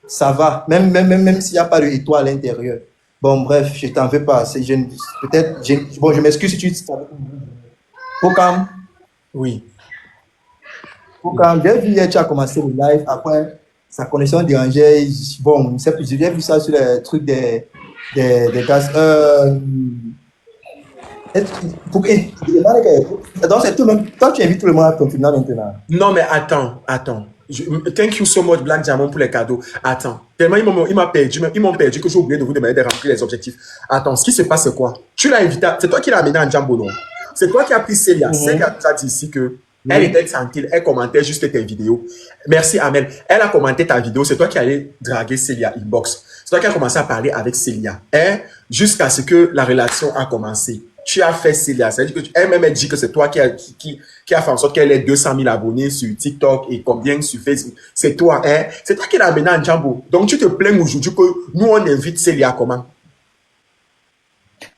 ça va. Même s'il n'y a pas de étoile à l'intérieur. Bon, bref, je t'en veux pas. Peut-être, bon, je m'excuse si tu... Pokam, Oui. j'ai vu hier, tu as commencé le live. Après, sa connexion dérangeait. Bon, j'ai vu ça sur les trucs des gaz. Donc, c'est tout le monde. Toi, tu invites tout le monde à ton final maintenant. Non, mais attends. Thank you so much, Black Diamond, pour les cadeaux. Attends. Tellement ils m'ont perdu que j'ai oublié de vous demander de remplir les objectifs. Attends, ce qui se passe, c'est quoi? Tu l'as invité, c'est toi qui l'as amené en Djambo, non? C'est toi qui as pris Célia. Célia nous a dit ici que elle était tranquille, elle commentait juste tes vidéos. Merci, Amel. Elle a commenté ta vidéo, c'est toi qui allais draguer Célia inbox. C'est toi qui as commencé à parler avec Célia, hein? Jusqu'à ce que la relation a commencé. Tu as fait Célia. C'est-à-dire que elle-même dit que c'est toi qui a fait en sorte qu'elle ait 200 000 abonnés sur TikTok et combien sur Facebook. C'est toi, hein? C'est toi qui l'as amené en Djambo. Donc tu te plains aujourd'hui que nous, on invite Célia comment?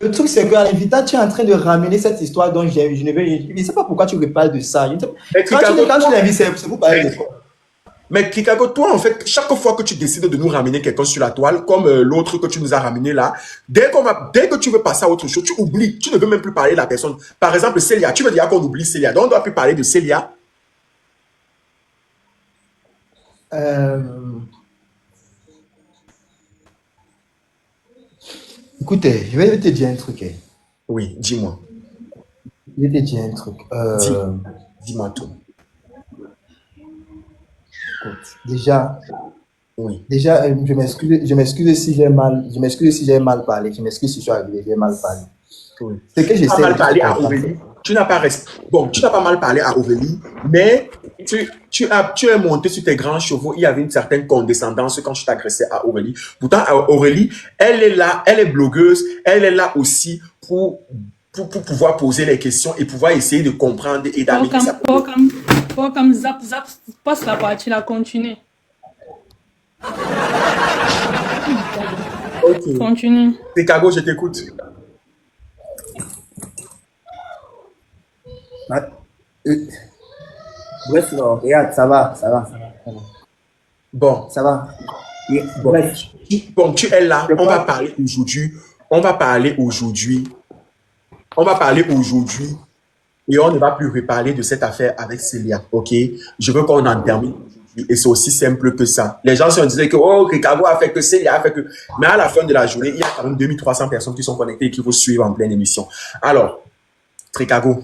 Le truc, c'est qu'en invitant, tu es en train de ramener cette histoire dont je ne sais pas pourquoi tu me parles de ça. Quand tu l'invites, c'est pour parler de quoi? Mais Kikago, toi, en fait, chaque fois que tu décides de nous ramener quelqu'un sur la toile, comme l'autre que tu nous as ramené là, dès que tu veux passer à autre chose, tu oublies, tu ne veux même plus parler de la personne. Par exemple, Célia, tu veux dire qu'on oublie Célia, donc on ne doit plus parler de Célia. Écoutez, je vais te dire un truc. Oui, dis-moi. Je vais te dire un truc. Dis-moi tout. Déjà, Oui. je m'excuse si j'ai mal parlé. Je m'excuse si je suis arrivé, j'ai mal parlé. Oui. C'est que Tu n'as pas mal parlé à comprendre. Aurélie. Tu n'as pas mal parlé à Aurélie, mais tu es monté sur tes grands chevaux. Il y avait une certaine condescendance quand tu t'agressais à Aurélie. Pourtant, Aurélie, elle est là, elle est blogueuse, elle est là aussi pour pouvoir poser les questions et pouvoir essayer de comprendre et d'amener sa... Comme zap, passe la partie, la continue. Ok. Continue. Chicago, je t'écoute. Bref, non, regarde, ça va. Bon. Ça va. Bon. Bref. Bon, tu es là. On va parler aujourd'hui. On va parler aujourd'hui et on ne va plus reparler de cette affaire avec Célia, ok? Je veux qu'on en termine aujourd'hui et c'est aussi simple que ça. Les gens se disaient que, oh, Chicago a fait que Célia a fait que... Mais à la fin de la journée, il y a quand même 2300 personnes qui sont connectées et qui vous suivent en pleine émission. Alors, Chicago.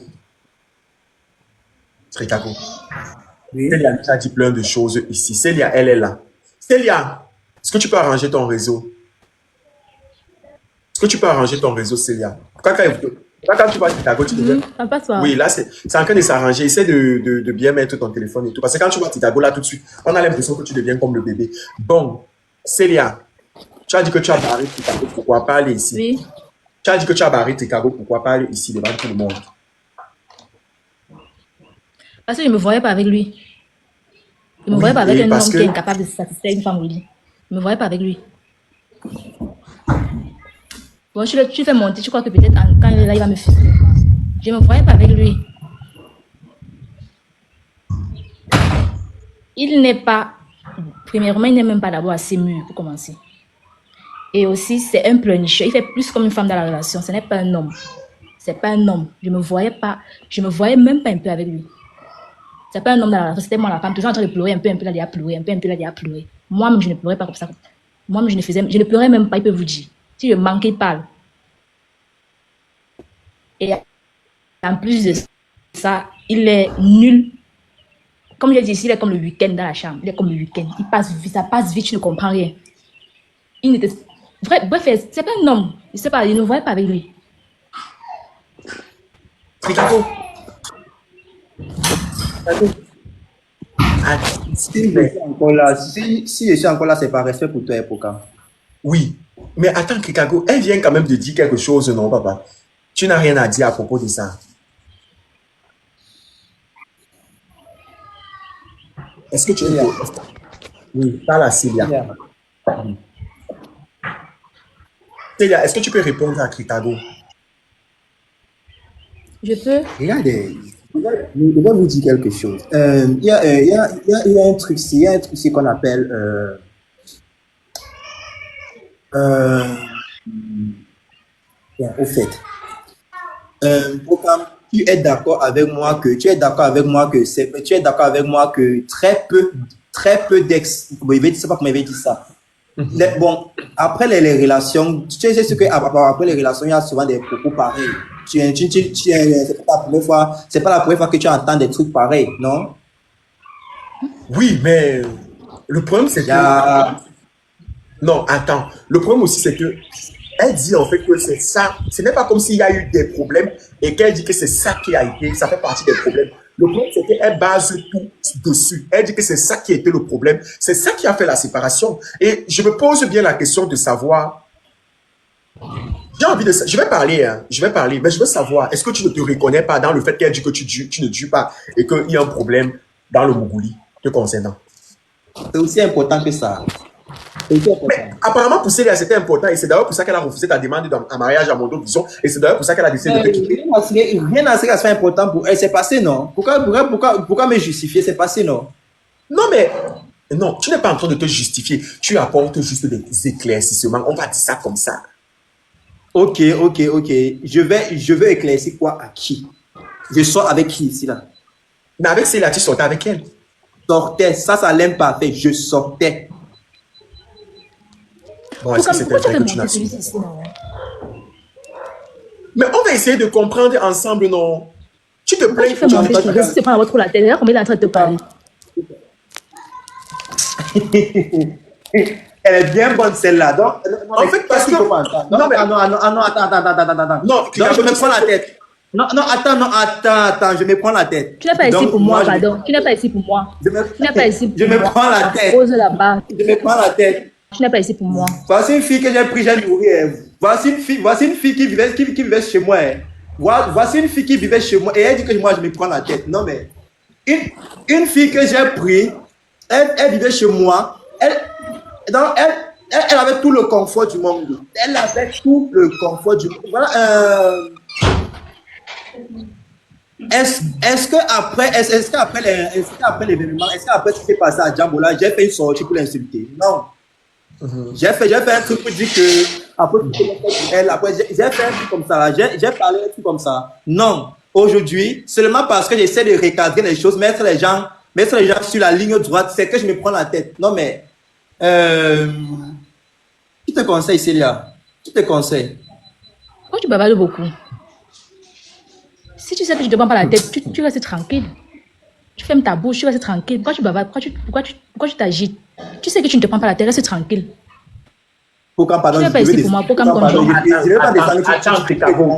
Oui. Célia nous a dit plein de choses ici. Célia, elle est là. Célia, est-ce que tu peux arranger ton réseau? Célia? Quand tu vois Chicago, tu devrais... Oui, là, c'est en train de s'arranger. Essaie de bien mettre ton téléphone et tout. Parce que quand tu vois Chicago, là, tout de suite, on a l'impression que tu deviens comme le bébé. Bon, Célia, tu as dit que tu as barré Chicago. Pourquoi pas aller ici? Oui. Tu as dit que tu as barré Chicago. Pourquoi pas aller ici devant tout le monde? Parce que je ne me voyais pas avec lui. Je ne me voyais pas avec un homme qui est incapable de satisfaire une femme aujourd'hui. Je ne me voyais pas avec lui. Bon, tu fais monter, tu crois que peut-être quand il est là, il va me fuser. Je ne me voyais pas avec lui. Il n'est pas... Premièrement, il n'est même pas d'abord assez mûr pour commencer. Et aussi, c'est un pleurnicheur. Il fait plus comme une femme dans la relation. Ce n'est pas un homme. C'est pas un homme. Je me voyais même pas un peu avec lui. C'est pas un homme dans la relation. C'était moi la femme, toujours en train de pleurer, un peu là, il a pleuré, un peu là, il a pleuré. Moi-même, je ne pleurais pas comme ça. Moi-même, je ne pleurais même pas, il peut vous dire. Si je manquais, il parle. Et en plus de ça, il est nul. Comme je dis ici, il est comme le week-end dans la chambre. Il est comme le week-end. Ça passe vite, tu ne comprends rien. Bref, c'est pas un homme. Je sais pas, je ne voyais pas avec lui. Chicago. Si je suis encore là, c'est par respect pour toi et pour quand. Oui, mais attends, Chicago, elle vient quand même de dire quelque chose, non, papa? Tu n'as rien à dire à propos de ça. Est-ce que tu es... Oui, parle à Célia. Célia, est-ce que tu peux répondre à Chicago? Je peux. Regardez, Je vais vous dire quelque chose. Il y a un truc ici qu'on appelle au fait. Programme, tu es d'accord avec moi que très peu d'ex. Bon, je sais pas comment il avait dit ça. Bon, après les relations, tu sais ce que après les relations, il y a souvent des propos pareils. C'est pas la première fois que tu entends des trucs pareils, non? Oui, mais le problème, c'est que... Non, attends. Le problème aussi, c'est que elle dit en fait que c'est ça. Ce n'est pas comme s'il y a eu des problèmes et qu'elle dit que c'est ça qui a été, ça fait partie des problèmes. Le problème, c'est qu'elle base tout dessus. Elle dit que c'est ça qui a été le problème. C'est ça qui a fait la séparation. Et je me pose bien la question de savoir... J'ai envie de... Je vais parler, mais je veux savoir, est-ce que tu ne te reconnais pas dans le fait qu'elle dit que tu ne dis pas et qu'il y a un problème dans le Mougouli te concernant? C'est aussi important que ça. Mais apparemment, pour Célia, c'était important et c'est d'ailleurs pour ça qu'elle a refusé ta demande en mariage à Mondo Vision et c'est d'ailleurs pour ça qu'elle a décidé de te quitter. Rien à ce que soit important pour elle, c'est passé, non? Pourquoi me justifier? C'est passé, non? Non, mais non, tu n'es pas en train de te justifier. Tu apportes juste des éclaircissements. On va dire ça comme ça. Ok. Je veux éclaircir quoi à qui? Je sors avec qui ici, là? Mais avec Célia, tu sortais avec elle. Sortais, ça l'aime pas fait. Je sortais. Bon, est-ce que c'était vrai que tu n'as su? Mais on va essayer de comprendre ensemble, non? Tu te plains que tu monter celui-ci, c'est pas trop la tête. Regarde comment il est en train de te parler. Elle est bien bonne celle-là. Donc, en fait, parce que... Non, attends. Non, je me prends la tête. Non, attends, je me prends la tête. Tu n'es pas ici pour moi, pardon. Tu n'es pas ici pour moi. Tu n'es pas ici pour moi. Je me prends la tête. Pose là-bas. Je me prends la tête. Tu n'es pas ici pour moi. Voici une fille que j'ai pris, j'ai nourri. Voici une fille qui vivait chez moi. Voici une fille qui vivait chez moi et elle dit que moi je me prends la tête. Non mais une fille que j'ai pris, elle vivait chez moi. Elle avait tout le confort du monde. Elle avait tout le confort du monde. Voilà. Est-ce qu'après l'événement, est-ce qu'après ce qui s'est passé à Djambola, j'ai fait une sortie pour l'insulter? Non. J'ai fait un truc pour dire que après j'ai fait un truc comme ça, j'ai parlé un truc comme ça. Non. Aujourd'hui, seulement parce que j'essaie de recadrer les choses, mettre les gens sur la ligne droite, c'est que je me prends la tête. Non mais qui te conseille, Célia? Qui te conseille? Pourquoi tu bavardes beaucoup? Si tu sais que je ne te prends pas la tête, tu restes tranquille. Tu fermes ta bouche, tu restes tranquille. Pourquoi tu bavardes? Pourquoi tu t'agites? Tu sais que tu ne te prends pas la tête, reste tranquille. Pourquoi tu n'es pas ici pour moi, pourquoi me conduire? Attends,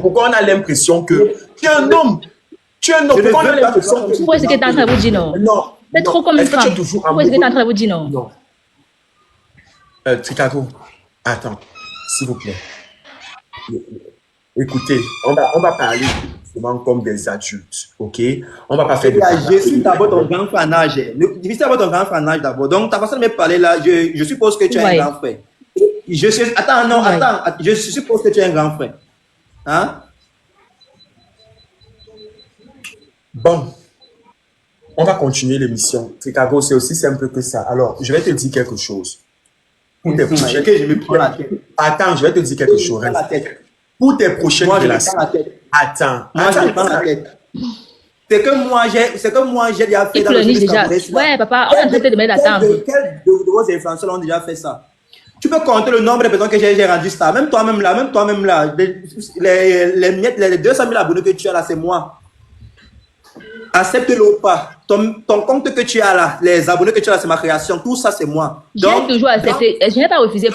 pourquoi on a l'impression que tu es un homme? Pourquoi on a l'impression que... Pourquoi est-ce que tu es en train de vous dire non? Non. C'est trop comme une femme. Pourquoi est-ce que tu es en train de vous dire non? Non. Tricago, attends, s'il vous plaît. Écoutez, on va parler justement comme des adultes, ok? On va pas faire de... Je suis d'abord ton grand fanage. Je suis d'abord ton grand fanage d'abord. Donc, ta façon de me parler là, je suppose que tu es un grand frère. Attends, je suppose que tu es un grand frère. Hein? Bon, on va continuer l'émission. Tricago, c'est aussi simple que ça. Alors, je vais te dire quelque chose. Pour tes prochaines... je me prends la tête. Attends, je vais te dire quelque chose. Pour tes prochaines relations. Attends. Je me prends la tête. C'est que moi, j'ai déjà fait dans le déjà. Ouais, papa, on a traité de mettre la table. Quels de vos influenceurs ont déjà fait ça? Tu peux compter le nombre de personnes que j'ai rendu ça. Même toi-même là. Les 200 000 abonnés que tu as là, c'est moi. Accepte-le ou pas. Ton compte que tu as là, les abonnés que tu as là, c'est ma création. Tout ça, c'est moi. J'ai toujours accepté. Je n'ai pas refusé.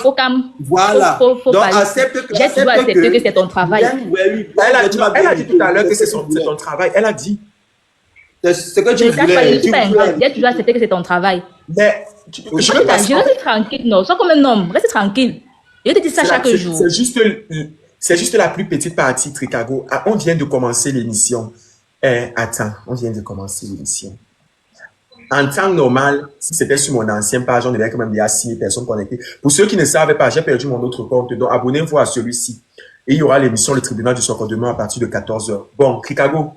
Voilà. Donc, accepte que... J'ai toujours accepté que c'est ton travail. Elle a dit tout à l'heure que c'est ton travail. Elle a dit. C'est ce que tu voulais. J'ai toujours accepté que c'est ton travail. Mais... Je reste tranquille, non. Sois comme un homme. Reste tranquille. Je te dis ça chaque jour. C'est juste la plus petite partie, Tricago. On vient de commencer l'émission. Attends, on vient de commencer l'émission. En temps normal, si c'était sur mon ancienne page, on avait quand même déjà 6 personnes connectées. Pour ceux qui ne savaient pas, j'ai perdu mon autre compte, donc abonnez-vous à celui-ci. Et il y aura l'émission Le Tribunal du Soccer demain à partir de 14h. Bon, Tricago,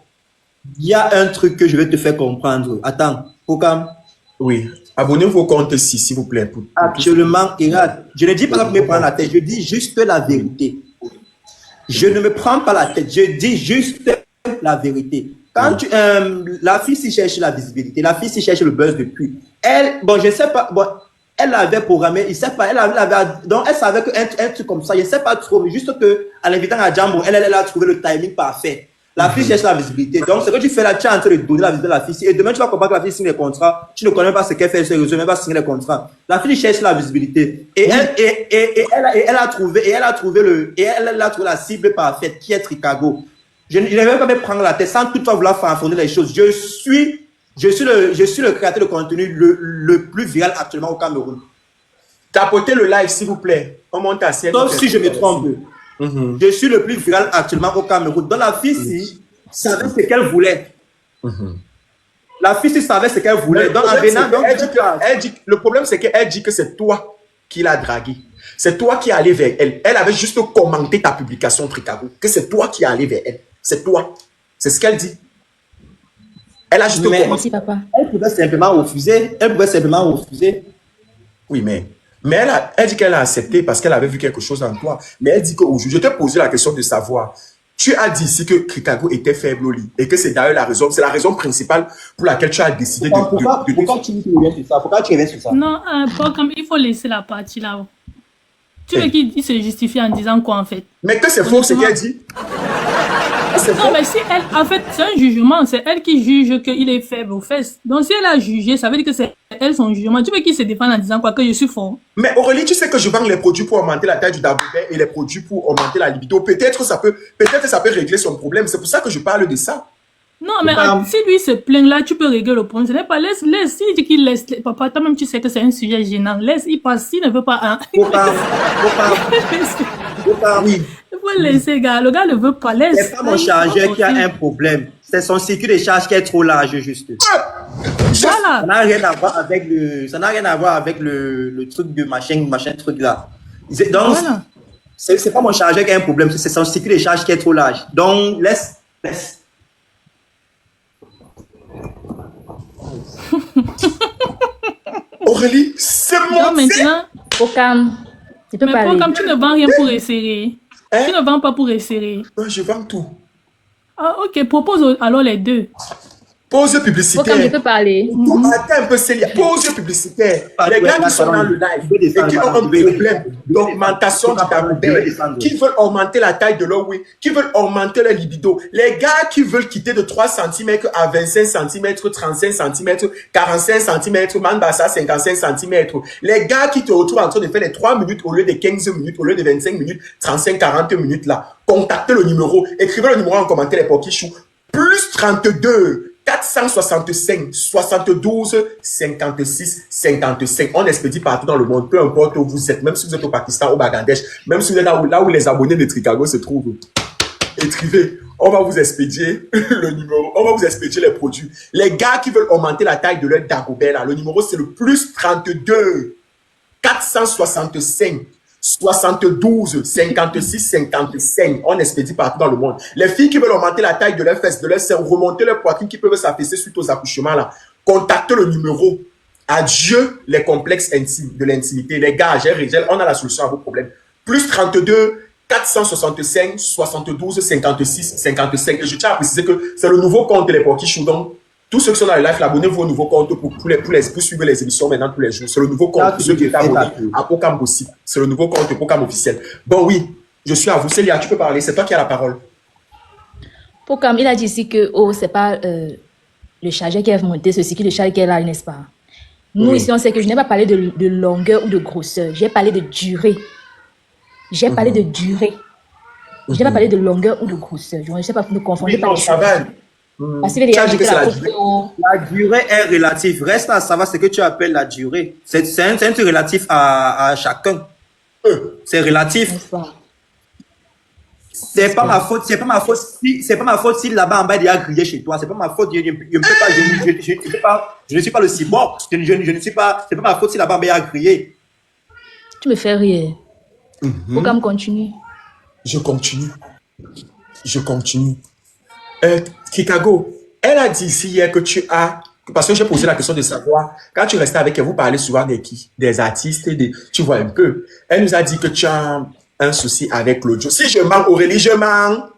il y a un truc que je vais te faire comprendre. Attends, Pokam. Oui. Abonnez-vous au compte ici, s'il vous plaît. Actuellement, regarde, je ne dis pas que me prendre la tête, je dis juste la vérité. Je ne me prends pas la tête, je dis juste la vérité. Quand la fille s'y cherche la visibilité, la fille s'y cherche le buzz depuis. Elle, bon, je sais pas, bon, elle l'avait programmé, il sait pas, donc elle savait qu'un truc comme ça, je sais pas trop, mais juste que, en invitant à Jambo, elle a trouvé le timing parfait. La fille cherche la visibilité. Donc, ce que tu fais là, tu es en train de donner la visibilité à la fille. Et demain, tu vas comprendre que la fille signe les contrats. Tu ne connais pas ce qu'elle fait sur les réseaux, mais elle va signer les contrats. La fille cherche la visibilité. Et elle a trouvé la cible parfaite, qui est Chicago. Je ne vais pas me prendre la tête sans toutefois vouloir faire affronter les choses. Je suis le créateur de contenu le plus viral actuellement au Cameroun. Tapotez le live, s'il vous plaît. On monte à 7. Sauf si je me trompe. Je suis le plus viral actuellement au Cameroun. Donc la fille savait ce qu'elle voulait. La fille savait ce qu'elle voulait. Donc en venant, le problème c'est qu'elle dit que c'est toi qui l'as dragué. C'est toi qui es allé vers elle. Elle avait juste commenté ta publication Chicago. Que c'est toi qui es allé vers elle. C'est toi. C'est ce qu'elle dit. Elle a juste commenté. Merci, papa. Elle pouvait simplement refuser. Oui, mais elle dit qu'elle a accepté parce qu'elle avait vu quelque chose en toi. Mais elle dit qu'aujourd'hui, je t'ai posé la question de savoir. Tu as dit ici que Chicago était faible au lit et que c'est d'ailleurs c'est la raison principale pour laquelle tu as décidé de... Pourquoi tu reviens sur ça? Pourquoi tu reviens sur ça? Non, pas comme il faut laisser la partie là. Tu veux qu'il se justifie en disant quoi en fait? Mais que c'est faux ce qu'elle dit. Non, mais si elle, en fait, c'est un jugement, c'est elle qui juge qu'il est faible aux fesses. Donc si elle a jugé, ça veut dire que c'est elle son jugement. Tu veux qu'il se défende en disant quoi? Que je suis fort? Mais Aurélie, tu sais que je vends les produits pour augmenter la taille du daboubé et les produits pour augmenter la libido. Peut-être ça peut régler son problème. C'est pour ça que je parle de ça. Non, mais si lui se plaint là, tu peux régler le problème. Ce n'est pas laisse. S'il dit qu'il laisse, papa, toi-même tu sais que c'est un sujet gênant. Laisse, il passe. S'il ne veut pas. Hein. Oui. Il faut laisser, gars. Le gars ne veut pas. Laisse. C'est pas mon chargeur qui a un problème. C'est son circuit de charge qui est trop large, juste. Voilà. Ça n'a rien à voir avec le truc de machin truc là. Donc, Voilà. c'est pas mon chargeur qui a un problème. C'est son circuit de charge qui est trop large. Donc, laisse. Aurélie, c'est Non, maintenant. Pokam, tu peux Mais parler. comme tu ne vends rien pour essayer. Hein? Tu ne vends pas pour essayer. Non, je vends tout. Ah, ok, propose alors les deux. Pause Pokam, je publicitaire. peux parler. Attends un peu, Célia. Pause publicitaire. Les gars qui sont dans le live et qui ont un problème d'augmentation du daboubé, qui veulent augmenter la taille de leur oui, qui veulent augmenter leur libido. Les gars qui veulent quitter de 3 cm à 25 cm, 35 cm, 45 cm, Manbassa 55 cm. Les gars qui te retrouvent en train de faire les 3 minutes au lieu de 15 minutes, au lieu de 25 minutes, 35, 40 minutes là. Contactez le numéro. Écrivez le numéro en commentaire, les pokichous. Plus 32 465 72 56 55. On expédie partout dans le monde, peu importe où vous êtes, même si vous êtes au Pakistan, au Bangladesh, même si vous êtes là où les abonnés de Chicago se trouvent. Écrivez, on va vous expédier le numéro, on va vous expédier les produits. Les gars qui veulent augmenter la taille de leur dagobert, là, le numéro c'est le plus 32 465 72 56 55. On expédie partout dans le monde. Les filles qui veulent augmenter la taille de leurs fesses, de leurs seins, remonter leur poitrine, qui peuvent s'affaisser suite aux accouchements là, contactez le numéro. Adieu les complexes intimes, de l'intimité. Les gars, on a la solution à vos problèmes. Plus 32 465 72 56 55. Et je tiens à préciser que c'est le nouveau compte de l'époque Chou. Donc, tous ceux qui sont dans le live, abonnez-vous au nouveau compte pour suivre les émissions maintenant tous les jours. C'est le nouveau compte pour ceux qui sont abonnés à Pokam aussi. C'est le nouveau compte Pokam officiel. Bon, oui, je suis à vous. Célia, tu peux parler. C'est toi qui as la parole. Pokam, il a dit ici que c'est pas le chargeur qui a monté ce cycle de charge qu'elle a, n'est-ce pas? Nous, ici, on sait que je n'ai pas parlé de longueur ou de grosseur. J'ai parlé de durée. J'ai parlé de durée. Je n'ai pas parlé de longueur ou de grosseur. Je ne sais pas, ne confondez pas les choses. Parce que la durée est relative. Reste à savoir ce que tu appelles la durée. C'est un truc relatif à chacun. C'est relatif. C'est pas ma faute. C'est pas ma faute si là-bas en bas il y a grillé chez toi. C'est pas ma faute. Je ne suis pas le cyborg. Je ne suis pas. C'est pas ma faute si là-bas en bas il y a grillé. Tu me fais rire. Pokam, continue. Je continue. Chicago, Elle a dit ici hier que tu as... Parce que j'ai posé la question de savoir, quand tu restais avec elle, vous parlez souvent des qui? Des artistes, tu vois un peu. Elle nous a dit que tu as un souci avec l'audio. Si je mens, Aurélie, je mens.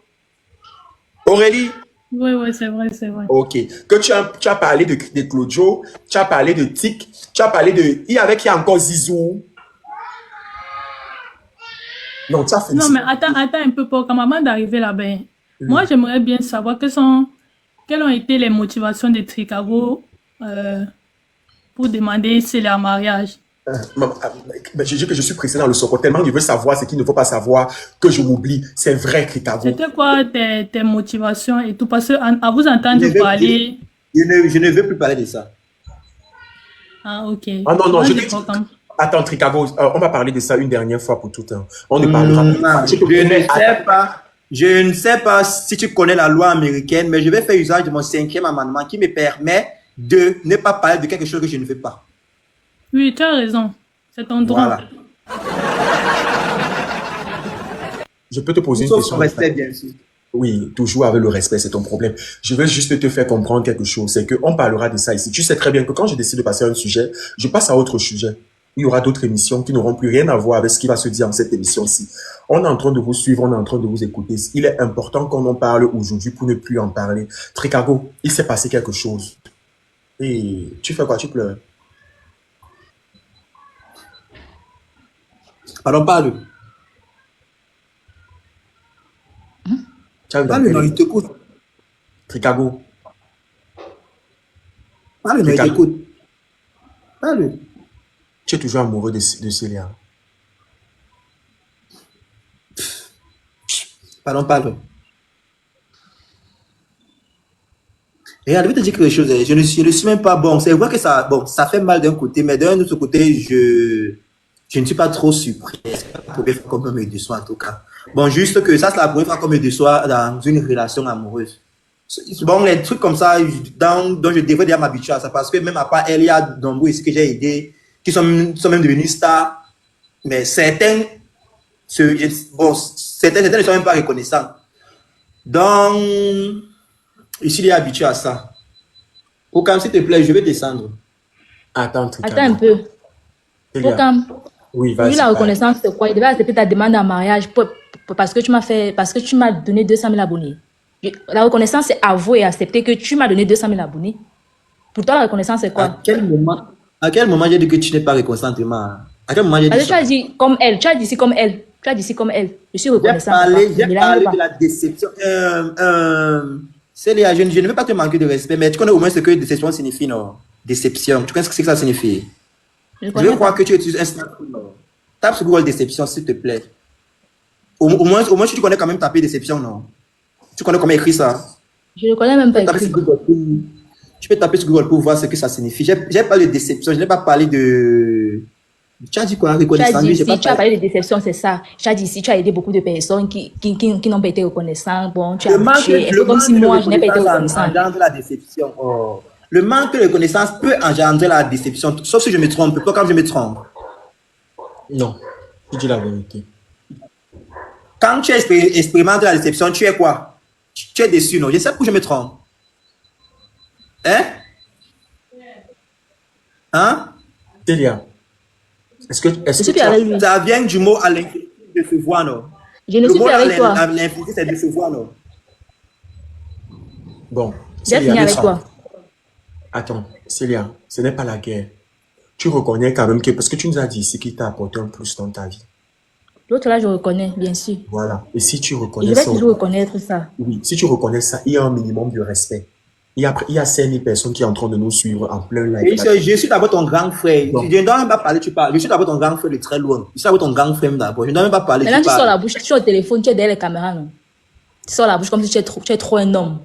Aurélie? Oui, c'est vrai, c'est vrai. Ok. Que tu as parlé de Claudio, tu as parlé de Tic, tu as parlé de... Il y avait qui encore Zizou? Non, tu as fait Non, mais attends un peu pour quand maman d'arriver là-bas. Moi, j'aimerais bien savoir quelles ont été les motivations de Tricago pour demander Célia en mariage. Je dis que je suis pressé dans le socon. Tellement il veut savoir ce qu'il ne faut pas savoir que je m'oublie. C'est vrai, Tricago. C'était quoi tes motivations et tout? Parce qu'à vous entendre parler... Je ne veux plus parler de ça. Ah, ok. Ah non, Moi, je je dis... crois comme- Attends, Tricago, on va parler de ça une dernière fois pour tout. On ne parlera pas. Je ne sais pas si tu connais la loi américaine, mais je vais faire usage de mon 5e amendement qui me permet de ne pas parler de quelque chose que je ne veux pas. Oui, tu as raison. C'est ton droit. Voilà. Je peux te poser une Sauf question. son respect, bien sûr. Oui, toujours avec le respect, c'est ton problème. Je veux juste te faire comprendre quelque chose. C'est qu'on parlera de ça ici. Tu sais très bien que quand je décide de passer à un sujet, je passe à autre sujet. Il y aura d'autres émissions qui n'auront plus rien à voir avec ce qui va se dire dans cette émission-ci. On est en train de vous suivre, on est en train de vous écouter. Il est important qu'on en parle aujourd'hui pour ne plus en parler. Tricago, il s'est passé quelque chose. Et tu fais quoi? Tu pleures? Alors, parle. Parle, non, il t'écoute. Tricago. Parle, non, il t'écoute. Parle. Tu es toujours amoureux de Célia. Pardon, parle. Regarde, je vais te dire quelque chose. Je ne suis même pas bon. C'est vrai que ça fait mal d'un côté, mais d'un autre côté, je ne suis pas trop surpris. C'est la première fois qu'on me déçoit, en tout cas. Bon, juste que ça, c'est la première fois qu'on me déçoit dans une relation amoureuse. Bon, les trucs comme ça, dont je devrais déjà m'habituer à ça, parce que même à part elle, il y a de nombreux ici que j'ai aidés, qui sont même devenus stars, mais certains ne sont même pas reconnaissants. Donc, ici, il est habitué à ça. Okam, s'il te plaît, je vais descendre. Attends, Tricago. Attends un peu. Célia. Okam, Oui, pour lui, vas-y. la reconnaissance, c'est quoi? Il devait accepter ta demande en mariage parce que tu m'as donné 200 000 abonnés. La reconnaissance, c'est avouer et accepter que tu m'as donné 200 000 abonnés. Pour toi, la reconnaissance, c'est quoi? À quel moment j'ai dit que tu n'es pas reconnaissant? À quel moment j'ai dit Parce que tu ça? as dit comme elle, tu as dit ici comme elle, tu as dit ici comme elle. Je suis J'ai reconnaissant. parlé Mais là, il de la déception. Célia, je ne veux pas te manquer de respect, mais tu connais au moins ce que déception signifie, non? Déception. Tu connais ce que ça signifie? je Je connais veux croire pas. que tu utilises un smartphone. Non? Tape sur Google déception, s'il te plaît. Au moins, tu connais quand même taper déception, non? Tu connais comment écrire ça? Je ne connais même pas Taper écrit. sur Google tu peux taper sur Google pour voir ce que ça signifie. J'ai parlé de déception, je n'ai pas parlé de... Tu as dit quoi? Tu as Reconnaissance? dit Oui, j'ai ici, pas tu as parlé. parlé de déception, c'est ça. Tu as dit ici, tu as aidé beaucoup de personnes qui n'ont pas été reconnaissantes. Bon, tu as habitué. Un peu comme si moi, je n'ai pas été reconnaissante. engendre la déception. Oh. Le manque de reconnaissance peut engendrer la déception, sauf si je me trompe, pas quand je me trompe. Non, tu dis la vérité. Quand tu expérimentes la déception, tu es quoi? Tu es déçu, non? Je sais pourquoi je me trompe. Hein? Hein? Célia, Je est-ce suis que plus avec lui. Ça vient du mot à l'infinitif de se voir, non? Je ne Le suis mot plus avec toi. à l'infinitif, c'est de se voir, non? Bon, J'ai Célia, fini avec laisse-moi. toi. Attends, Célia, ce n'est pas la guerre. Tu reconnais quand même que, parce que tu nous as dit ici qu'il t'a apporté un plus dans ta vie. L'autre là, je reconnais, bien sûr. Voilà. Et si tu Et reconnais je vais ça, toujours reconnaître ça. oui, si tu reconnais ça, il y a un minimum de respect. Il y a 5000 personnes qui sont en train de nous suivre en plein Oui, live. je suis d'abord ton grand frère. Non. Je ne dois même pas parler, tu parles. Je suis d'abord ton grand frère de très loin. Je suis d'abord ton grand frère d'abord. Je ne dois même pas parler, Maintenant, tu tu sors parles. la bouche, tu es au téléphone, tu es derrière les caméras, non? Tu sors la bouche comme si tu es trop un homme.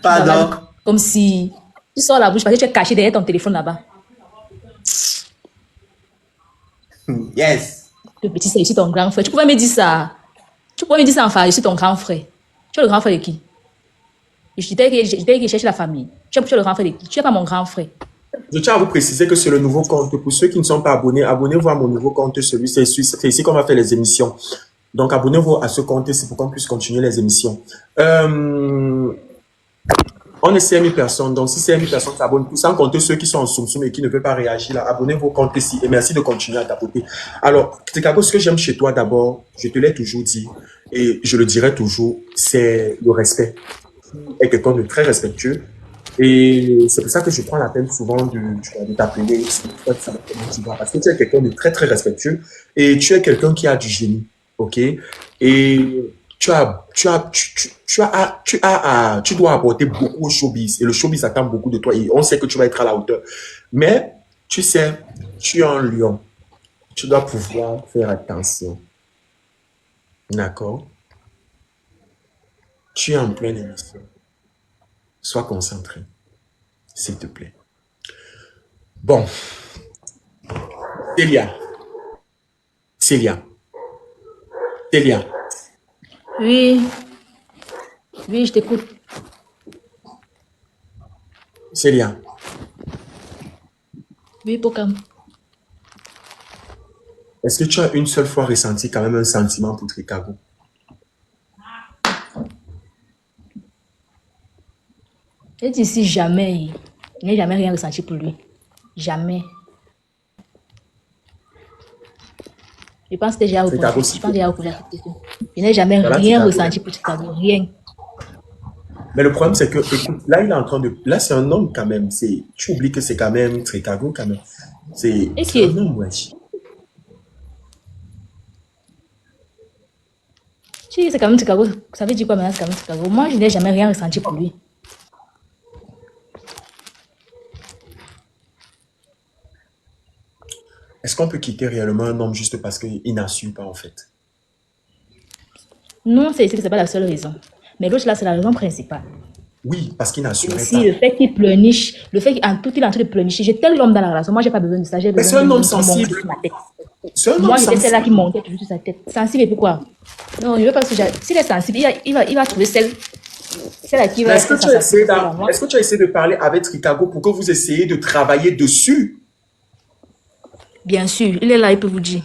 Pardon. Comme si tu sors la bouche parce que tu es caché derrière ton téléphone là-bas. Yes. Le petit, c'est je suis ton grand frère. Tu pouvais me dire ça. Tu pouvais me dire ça enfin, je suis ton grand frère. Tu es le grand frère de qui? Je disais que je cherche la famille. Tu es le grand frère de qui? Tu n'es pas mon grand frère. Je tiens à vous préciser que c'est le nouveau compte. Pour ceux qui ne sont pas abonnés, abonnez-vous à mon nouveau compte. C'est ici qu'on va faire les émissions. Donc, abonnez-vous à ce compte, c'est pour qu'on puisse continuer les émissions. On est 5000 personnes, donc si 5000 personnes s'abonnent, sans compter ceux qui sont en soum et qui ne peuvent pas réagir, là, abonnez vos comptes ici et merci de continuer à tapoter. Alors, Trikago, ce que j'aime chez toi d'abord, je te l'ai toujours dit et je le dirai toujours, c'est le respect. Tu es quelqu'un de très respectueux et c'est pour ça que je prends la peine souvent de t'appeler parce que tu es quelqu'un de très très respectueux et tu es quelqu'un qui a du génie, ok? Et tu dois apporter beaucoup au showbiz et le showbiz attend beaucoup de toi et on sait que tu vas être à la hauteur. Mais tu sais, tu es un lion. Tu dois pouvoir faire attention. D'accord? Tu es en pleine émission. Sois concentré, s'il te plaît. Bon, Célia, Célia, Célia, Oui, oui, je t'écoute. Célia. Oui, Pokam. Est-ce que tu as une seule fois ressenti quand même un sentiment pour Trikago? Et d'ici jamais, je n'ai jamais rien ressenti pour lui. Jamais. Je pense que j'ai répondu. Trikago, Je s'il pense te que j'ai répondu à cette question. Je n'ai jamais Voilà, rien Trikago. ressenti pour Chicago. Rien. Mais le problème, c'est que, écoute, là, il est en train de. Là, c'est un homme quand même. Tu oublies que c'est quand même Trikago quand même. C'est Et c'est qui un est? homme, wesh. Tu dis c'est quand même Chicago. Ça veut dire quoi maintenant, c'est quand même Chicago? Moi, je n'ai jamais rien ressenti pour lui. Est-ce qu'on peut quitter réellement un homme juste parce qu'il n'assume pas, en fait? Non, c'est pas la seule raison. Mais l'autre là, c'est la raison principale. Oui, parce qu'il Et n'assumerait aussi, pas. le fait qu'il pleurniche, le fait qu'en tout, il est en train de pleurnicher. J'étais l'homme dans la relation. Moi, j'ai pas besoin de ça. J'ai Mais besoin c'est un d'un homme homme qui monte sensible. sur ma tête. C'est un homme Moi, j'étais celle-là qui sensible. montait toujours sur sa tête. Sensible et puis quoi? Non, je veux pas que s'il est sensible, il va trouver celle à qui il Mais va est-ce que être tu as essayé sensible. Moi, est-ce que tu as essayé de parler avec Trikago pour que vous essayiez de travailler dessus? bien sûr, il est là, il peut vous dire.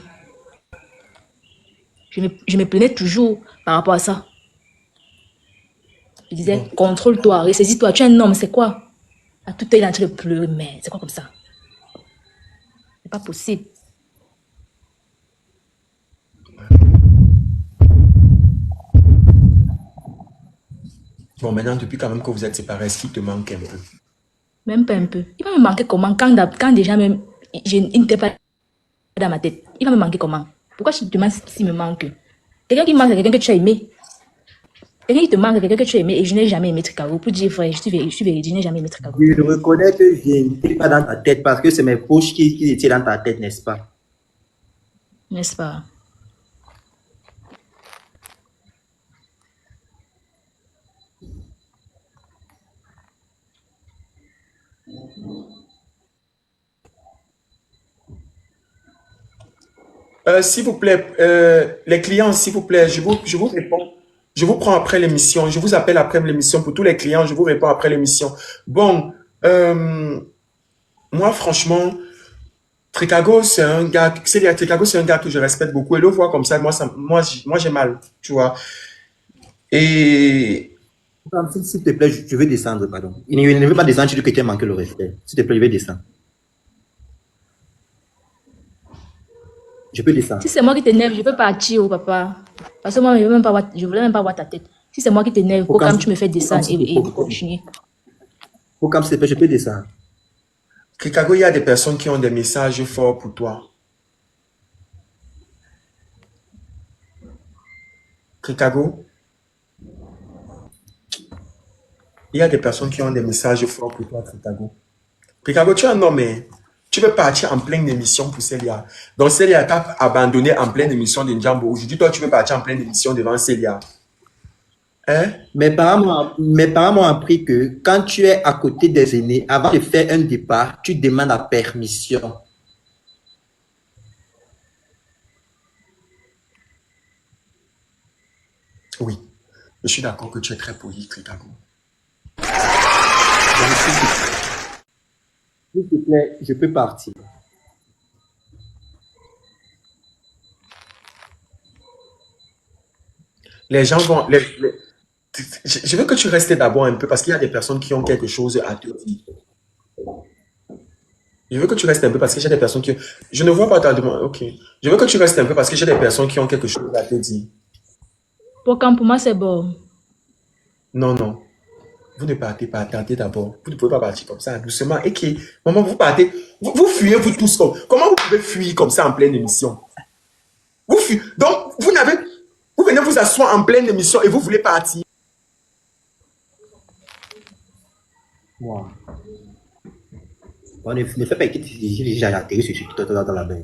Je me plaignais toujours par rapport à ça. Je disais, Bon. contrôle-toi, ressaisis-toi, tu es un homme, c'est quoi? À tout il est en train de pleurer, mais c'est quoi comme ça? C'est pas possible. Bon, maintenant, depuis quand même que vous êtes séparés, est-ce qu'il te manque un peu? Même pas un peu. Il va me manquer comment? Quand déjà même, il n'était pas dans ma tête. Il va me manquer comment? Pourquoi je te demande s'il me manque? Quelqu'un qui manque, c'est quelqu'un que tu as aimé. Quelqu'un qui te manque, c'est quelqu'un que tu as aimé et je n'ai jamais aimé Trikago. Pour dire vrai, je suis véridique, je n'ai jamais aimé Trikago. Je reconnais que je n'étais pas dans ta tête parce que c'est mes poches qui étaient dans ta tête, n'est-ce pas? N'est-ce pas? S'il vous plaît, les clients, s'il vous plaît, je vous réponds. Je vous prends après l'émission. Je vous appelle après l'émission. Pour tous les clients, je vous réponds après l'émission. Bon, moi, franchement, Trikago, c'est un gars, Trikago, c'est un gars que je respecte beaucoup. Et le voir comme ça, moi, j'ai mal, tu vois. Et S'il te plaît, je veux descendre, pardon. Il ne veut pas descendre, tu dis que tu as manqué le respect. S'il te plaît, je vais descendre. Je peux descendre. Si c'est moi qui t'énerve, je peux partir, oh papa. Parce que moi, je voulais même pas voir ta tête. Si c'est moi qui t'énerve, Faut quand quand- tu me fais faut descendre quand- et vous continuez. Faut comme s'il te plaît, je peux descendre. Trikago, il y a des personnes qui ont des messages forts pour toi. Trikago, il y a des personnes qui ont des messages forts pour toi, Trikago. Trikago, tu es un homme, hein. Tu veux partir en pleine émission pour Célia. Donc Célia t'a abandonné en pleine émission de Njambo. Aujourd'hui, toi, tu veux partir en pleine émission devant Célia. Hein? Mes parents m'ont appris que quand tu es à côté des aînés, avant de faire un départ, tu demandes la permission. Oui, je suis d'accord que tu es très poli, Trikago. Donc, s'il te plaît, je peux partir. Les gens vont... je veux que tu restes d'abord un peu parce qu'il y a des personnes qui ont quelque chose à te dire. Je veux que tu restes un peu parce que j'ai des personnes qui... Je ne vois pas ta demande. Ok. Je veux que tu restes un peu parce que j'ai des personnes qui ont quelque chose à te dire. Pour moi, c'est bon. Non, non. Vous ne partez pas. Attendez d'abord. Vous ne pouvez pas partir comme ça, doucement. Et qui... Maman, vous partez. Vous fuyez, vous tous. Comment vous pouvez fuir comme ça en pleine émission? Vous fuyez. Donc, vous n'avez... Vous venez vous asseoir en pleine émission et vous voulez partir. Moi. Bon, ne fais pas que j'ai atterri sur dans la baie.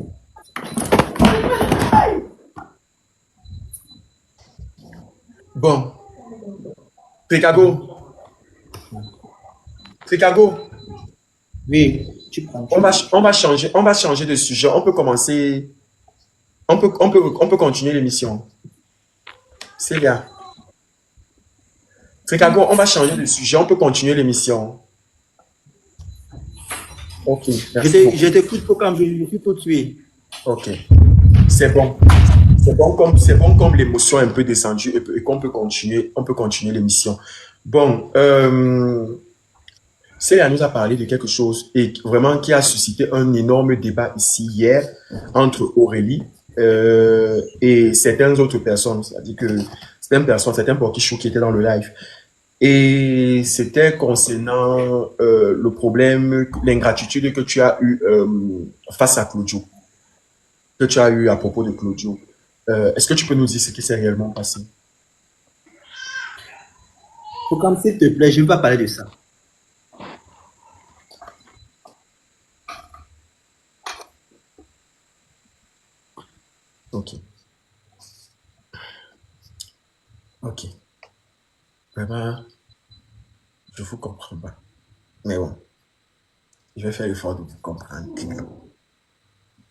Bon. Chicago. Chicago. Oui, tu prends. On va changer de sujet. On peut commencer. On peut continuer l'émission. Célia. Chicago, on va changer de sujet. On peut continuer l'émission. Ok. Merci beaucoup. Je t'écoute pour quand je suis tout de suite. Ok. C'est bon. C'est bon comme l'émotion est un peu descendue et qu'on peut continuer. On peut continuer l'émission. Bon. Célia nous a parlé de quelque chose et vraiment qui a suscité un énorme débat ici hier entre Aurélie et certaines autres personnes. C'est-à-dire que certains porquichous qui étaient dans le live. Et c'était concernant le problème, l'ingratitude que tu as eu face à Claudio, que tu as eu à propos de Claudio. Est-ce que tu peux nous dire ce qui s'est réellement passé? Faut comme s'il te plaît, je ne vais pas parler de ça. Ok. Ok. Vraiment, je vous comprends pas. Mais bon, je vais faire l'effort de vous comprendre.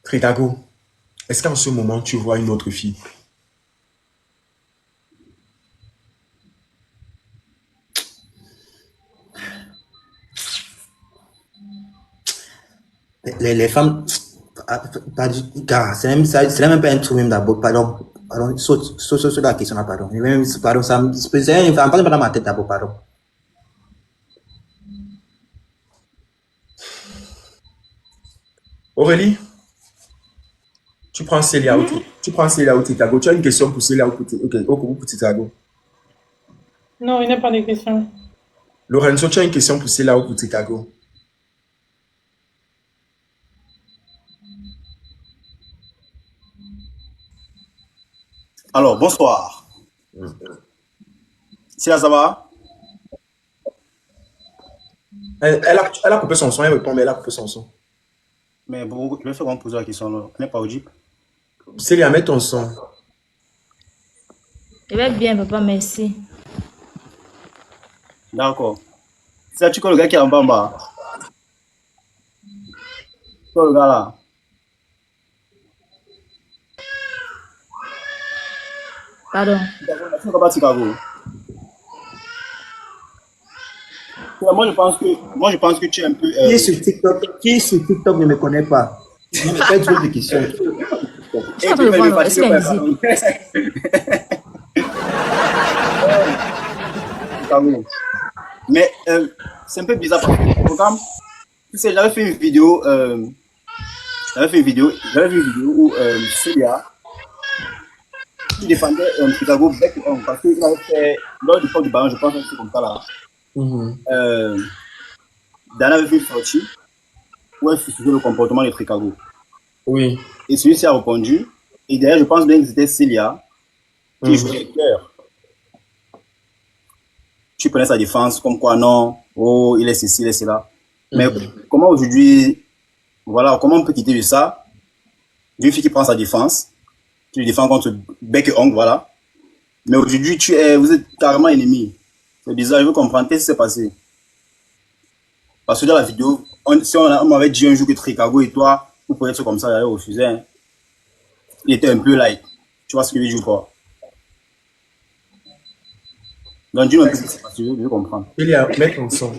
Tridago, est-ce qu'en ce moment, tu vois une autre fille? Les femmes, c'est même pas un truc même d'abord, pardon, saute la question là, pardon. Pardon, ça me passe pas dans ma tête d'abord, pardon. Aurélie, tu prends Célia ou Tridago. Tu as une question pour Célia ou pour Tridago? Non, il n'y a pas de question. Lorenzo, tu as une question pour Célia ou pour Tridago? Alors, bonsoir. Si là, ça va? Elle a coupé son son, elle répond, mais elle a coupé son son. Mais bon, je vais faire qu'on pose la question là. On n'est pas au Jeep. Célia, mets ton son. Je vais bien, papa, merci. D'accord. C'est tu connais le gars qui est en bas en bas. Tu vois le gars là. Pardon. Tu ne pas Chicago. Moi, je pense que tu es un peu. Qui est sur TikTok ne me connaît pas. Je me fais trop de questions. Je suis en train de voir, est-ce qu'elle est visible? Chicago. Mais c'est un peu bizarre parce que le programme, tu sais, j'avais fait une vidéo où Célia qui défendait Chicago bec et ongle parce qu'il avait fait lors du port du ballon, je pense un truc comme ça là. Dana avait fait une sortie où elle suivait le comportement de Chicago. Oui. Et celui-ci a répondu. Et d'ailleurs, je pense bien que c'était Célia qui jouait le cœur. Tu prenais sa défense comme quoi non, oh, il est ceci, il est cela. Mais comment aujourd'hui, voilà, comment on peut quitter de ça? D'une fille qui prend sa défense, tu le défends contre bec et ongle, voilà. Mais aujourd'hui, vous êtes carrément ennemis. C'est bizarre, je veux comprendre qu'est-ce qui s'est passé. Parce que dans la vidéo, si on m'avait dit un jour que Chicago et toi, vous pouvez être comme ça, j'avais refusé. Hein. Il était un peu light. Tu vois ce que je veux dire ou pas? Donc, dis-moi un peu ce qui s'est passé, je veux comprendre. Célia, mets ton son.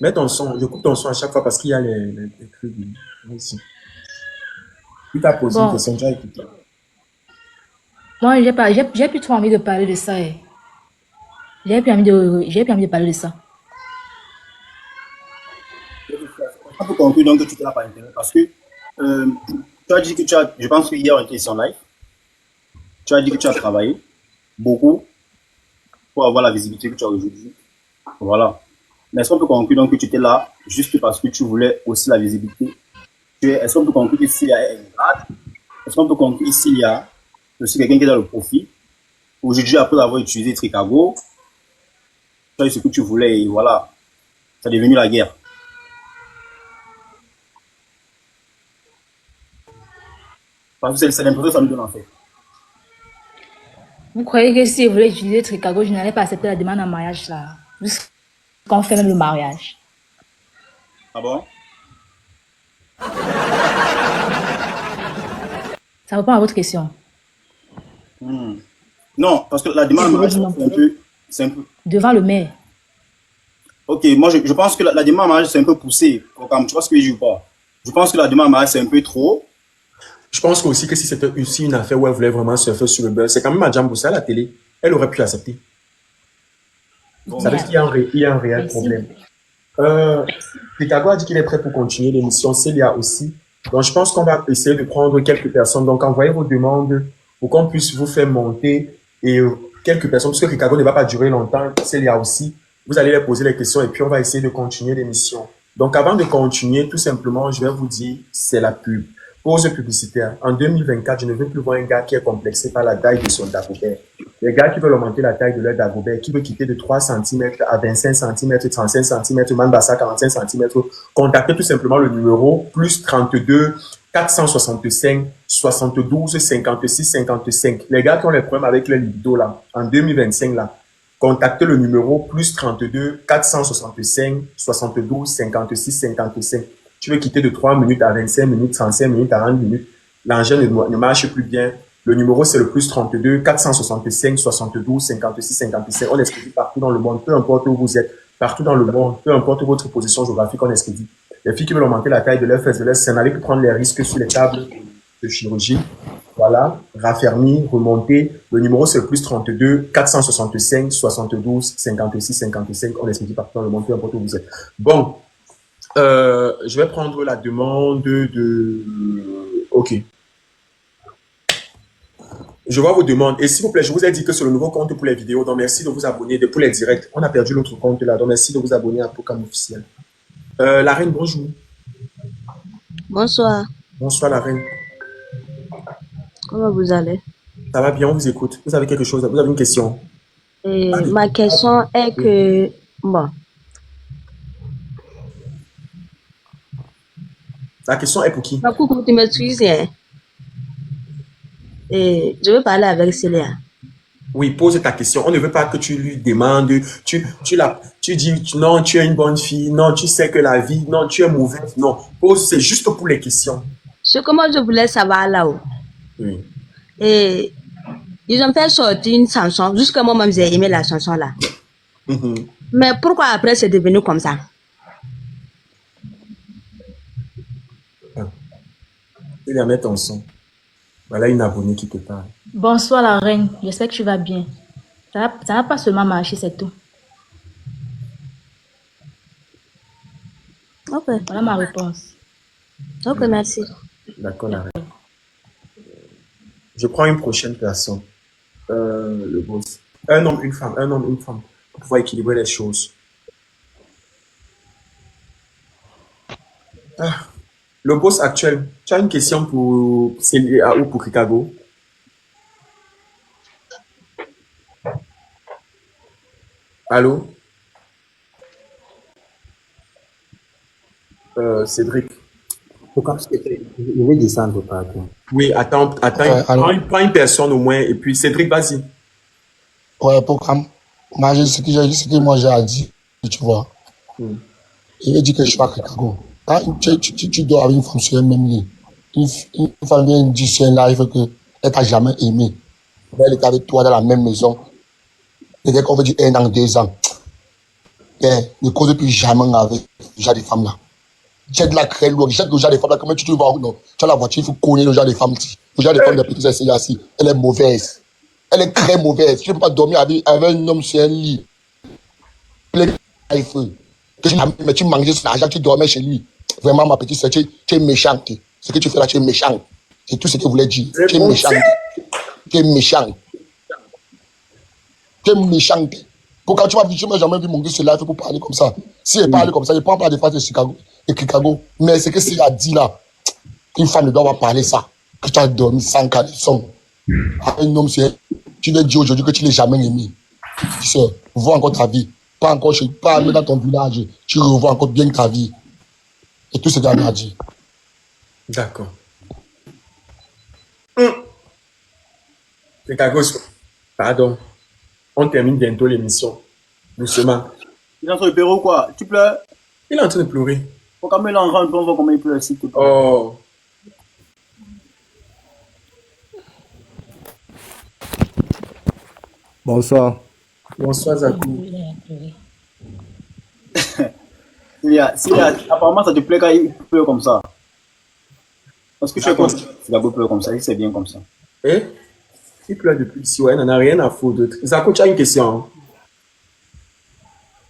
Mets ton son. Je coupe ton son à chaque fois parce qu'il y a les trucs ici. Tu t'as posé une question, tu as écouté. Moi, j'ai plus trop envie de parler de ça. j'ai permis de parler de ça. On peut conclure donc que tu ne l'as pas intérêt parce que tu as dit que je pense que hier on était en live, tu as dit que tu as travaillé beaucoup pour avoir la visibilité que tu as aujourd'hui. Voilà. Mais est-ce qu'on peut conclure donc que tu étais là juste parce que tu voulais aussi la visibilité? Est-ce qu'on peut conclure qu'ici il y a un grade? Est-ce qu'on peut conclure ici il y a aussi quelqu'un qui est dans le profit? Aujourd'hui, après avoir utilisé Tricago, tu as eu ce que tu voulais et voilà, ça est devenu la guerre. Parce que c'est l'impression que ça nous donne en fait. Vous croyez que si je voulais utiliser Tricago, je n'allais pas accepter la demande en mariage là? Jusqu'on fait même le mariage. Ah bon? Ça répond à votre question. Non, parce que la demande en mariage, c'est un peu... Devant le maire. Ok, moi je pense que la demande en mariage, c'est un peu poussé. Comme, tu vois ce que je dis ou pas? Je pense que la demande en mariage, c'est un peu trop. Je pense aussi que si c'était aussi une affaire où elle voulait vraiment surfer sur le beurre, c'est quand même Madame Boussa à la télé. Elle aurait pu accepter. Bon, Ça veut dire qu'il y a un réel Merci. problème. Tricago a dit qu'il est prêt pour continuer l'émission. Célia aussi. Donc, je pense qu'on va essayer de prendre quelques personnes. Donc, envoyez vos demandes pour qu'on puisse vous faire monter et quelques personnes, parce que Tricago ne va pas durer longtemps. Célia aussi. Vous allez leur poser les questions et puis on va essayer de continuer l'émission. Donc, avant de continuer, tout simplement, je vais vous dire, c'est la pub. Pause publicitaire. En 2024, je ne veux plus voir un gars qui est complexé par la taille de son Dagobert. Les gars qui veulent augmenter la taille de leur Dagobert, qui veut quitter de 3 cm à 25 cm, 35 cm, Manbassa 45 cm, contactez tout simplement le numéro plus 32 465 72 56 55. Les gars qui ont les problèmes avec le libido là, en 2025 là, contactez le numéro plus 32 465 72 56 55. Tu veux quitter de 3 minutes à 25 minutes, 35 minutes, 40 minutes. L'engin ne marche plus bien. Le numéro, c'est le plus 32 465 72 56 55. On expédie partout dans le monde, peu importe où vous êtes, partout dans le monde, peu importe votre position géographique, on expédie. Les filles qui veulent augmenter la taille de leurs fesses, de leurs seins, n'allez plus prendre les risques sur les tables de chirurgie. Voilà, raffermir, remonter. Le numéro, c'est le plus 32 465 72 56 55. On expédie partout dans le monde, peu importe où vous êtes. Bon. Je vais prendre la demande de... Ok. Je vois vos demandes. Et s'il vous plaît, je vous ai dit que c'est le nouveau compte pour les vidéos. Donc, merci de vous abonner. Pour les directs, on a perdu l'autre compte là. Donc, merci de vous abonner à Pokam officiel. La reine, bonjour. Bonsoir. Bonsoir, la reine. Comment vous allez? Ça va bien, on vous écoute. Vous avez quelque chose, vous avez une question? Ma question est que... Bon. La question est pour qui? Coucou, tu m'excuses. Hein? Et je veux parler avec Célia. Oui, pose ta question. On ne veut pas que tu lui demandes, tu dis non, tu es une bonne fille, non, tu sais que la vie, non, tu es mauvaise. Non, pose, c'est juste pour les questions. Comment je voulais savoir là-haut. Oui. Et ils ont fait sortir une chanson. Jusqu'à moi-même, j'ai aimé la chanson là. Mais pourquoi après c'est devenu comme ça? Je vais la mettre en son. Voilà une abonnée qui te parle. Bonsoir la reine, j'espère que tu vas bien. Ça va pas seulement marcher, c'est tout. Ok. Voilà ma réponse. Ok, merci. D'accord, la reine. Je prends une prochaine personne. Le boss. Un homme, une femme. Un homme, une femme. Pour pouvoir équilibrer les choses. Le boss actuel, tu as une question pour Célia ou pour Tricago? Allô? Cédric. Pourquoi je vais descendre, pardon. Oui, attends, prends une personne au moins, et puis Cédric, vas-y. Ouais, programme. Moi, ce que moi j'ai à dire, tu vois. Il veut dire que je suis à Chicago. Quand tu dois avoir une femme sur un même lit, une femme vient dire sur un live qu'elle t'a jamais aimé. Elle est avec toi dans la même maison. Peut-être qu'on veut dire 1 an, 2 ans. Ne cause plus jamais avec le genre de femmes là. J'ai de la créer loin, j'ai le genre de femmes là. Comment tu te vois, non? Tu as la voiture, il faut connaître le genre de femmes. Le genre de femmes de petite là, elle est mauvaise. Elle est très mauvaise. Tu ne peux pas dormir avec un homme sur un lit. Mais tu mangeais son argent, tu dormais chez lui. Vraiment, ma petite soeur, tu es méchante. Ce que tu fais là, tu es méchant. C'est tout ce que je voulais dire. Tu es méchante. Tu es méchant. Tu es méchante. Pourquoi tu m'as jamais vu mon Dieu se live pour parler comme ça? Si elle parle comme ça, il ne prend pas des phrases de Chicago. Mais c'est que s'il a dit là, une femme ne doit pas parler ça. Que tu as dormi sans caleçon. Un homme, tu lui dis aujourd'hui que tu ne l'as jamais aimé. Tu sais, vois encore ta vie. Pas même dans ton village. Tu revois encore bien ta vie. Et tout ce qu'elle a dit. D'accord. Chicago, pardon. On termine bientôt l'émission. Doucement. Il est en train de pleurer ou quoi? Tu pleures? Il est en train de pleurer. Faut quand même l'enfant, on voit comment il pleure, s'il te plaît. Oh. Bonsoir. Bonsoir, Zakou. Apparemment, ça te plaît quand il pleure comme ça. Parce que tu es conscient qu'il pleure comme ça, il c'est bien comme ça. Eh? Il pleure depuis ici, ouais, il n'en a rien à foutre. Zakou, tu as une question? Hein?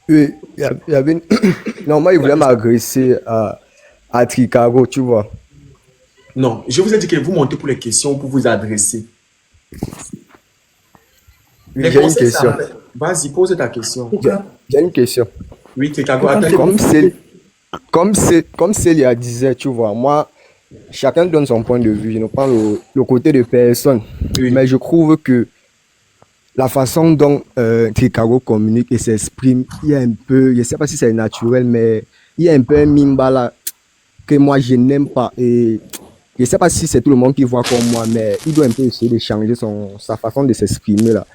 Oui, il y avait une... Non, moi, il voulait m'agresser à Chicago, tu vois. Non, je vous ai dit que vous montez pour les questions, pour vous adresser. Oui, j'ai une question. Vas-y, pose ta question. J'ai une question. Oui, Chicago, attends. Comme Célia disait, tu vois, moi, chacun donne son point de vue. Je ne prends le côté de personne. Oui. Mais je trouve que la façon dont Chicago communique et s'exprime, il y a un peu, je ne sais pas si c'est naturel, mais il y a un peu un mimba là que moi je n'aime pas. Et je ne sais pas si c'est tout le monde qui voit comme moi, mais il doit un peu essayer de changer sa façon de s'exprimer là.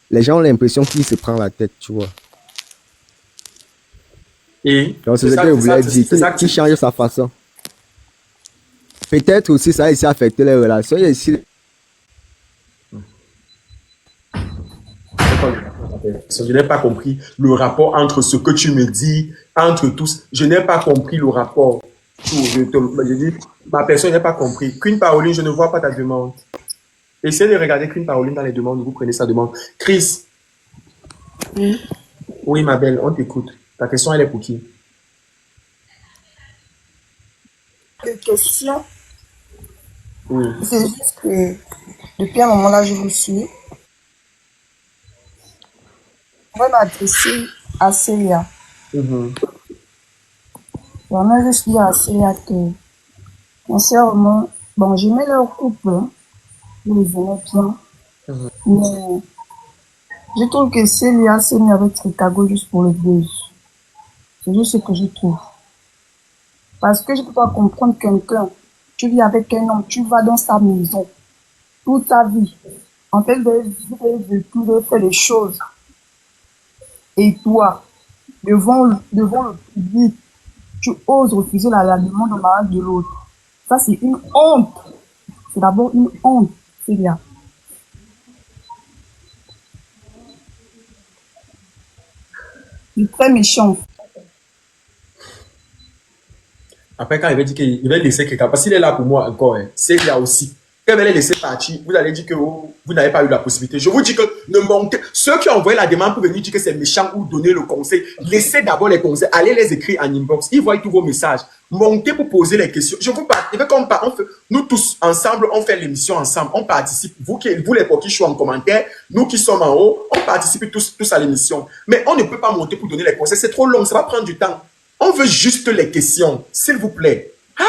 Les gens ont l'impression qu'il se prend la tête, tu vois. Et donc c'est ce que je voulais dire, qu'il change sa façon. Peut-être aussi ça a essayé affecter les relations. Il y a ici... Je n'ai pas compris le rapport entre ce que tu me dis, entre tous. Je n'ai pas compris le rapport. Je dis, ma personne n'a pas compris. Queen Pauline, je ne vois pas ta demande. Essayez de regarder Queen Pauline dans les demandes, vous prenez sa demande. Chris. Oui. Oui, ma belle, on t'écoute. Ta question, elle est pour qui? Quelle question? Oui. C'est juste que depuis un moment là, je vous suis. On va m'adresser à Célia. J'aimerais juste dire à Célia que, sincèrement, bon, j'aimais leur couple, hein. Je les aimais bien. Mais je trouve que Célia s'est mis avec Chicago juste pour le buzz. C'est juste ce que je trouve. Parce que je ne peux pas comprendre quelqu'un. Tu vis avec un homme, tu vas dans sa maison toute ta vie. En fait, vous avez fait les choses. Et toi, devant le public, tu oses refuser la demande de mariage de l'autre. Ça, c'est une honte. C'est d'abord une honte, Célia. C'est très méchant. Après, quand il va dire qu'il va laisser quelqu'un, parce qu'il est là pour moi encore, hein, c'est là aussi. Quand il va les laisser partir, vous allez dire que vous n'avez pas eu la possibilité. Je vous dis que ne montez. Ceux qui ont envoyé la demande pour venir dire que c'est méchant ou donner le conseil, laissez d'abord les conseils, allez les écrire en inbox. Ils voient tous vos messages. Montez pour poser les questions. Je vous parle. Nous tous ensemble, on fait l'émission ensemble. On participe. Vous les qui sont en commentaire, nous qui sommes en haut, on participe tous à l'émission. Mais on ne peut pas monter pour donner les conseils. C'est trop long. Ça va prendre du temps. On veut juste les questions, s'il vous plaît. Aïe!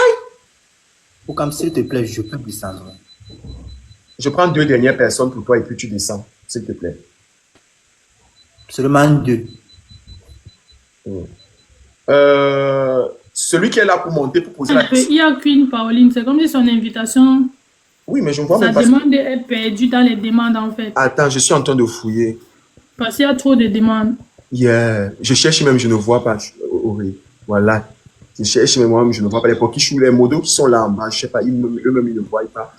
Ou comme s'il te plaît, je peux descendre. Je prends 2 dernières personnes pour toi et puis tu descends, s'il te plaît. Seulement 2. Celui qui est là pour monter, pour poser la question. Il y a Queen Pauline, c'est comme si son invitation. Oui, mais je ne vois Sa même pas. demande est perdue dans les demandes en fait. Attends, je suis en train de fouiller. Parce qu'il y a trop de demandes. Yeah. Je cherche même, je ne vois pas. Voilà. Je cherche même moi, je ne vois pas les pokichou, les modos qui sont là en bas. Je ne sais pas, eux-mêmes, ils ne voient pas.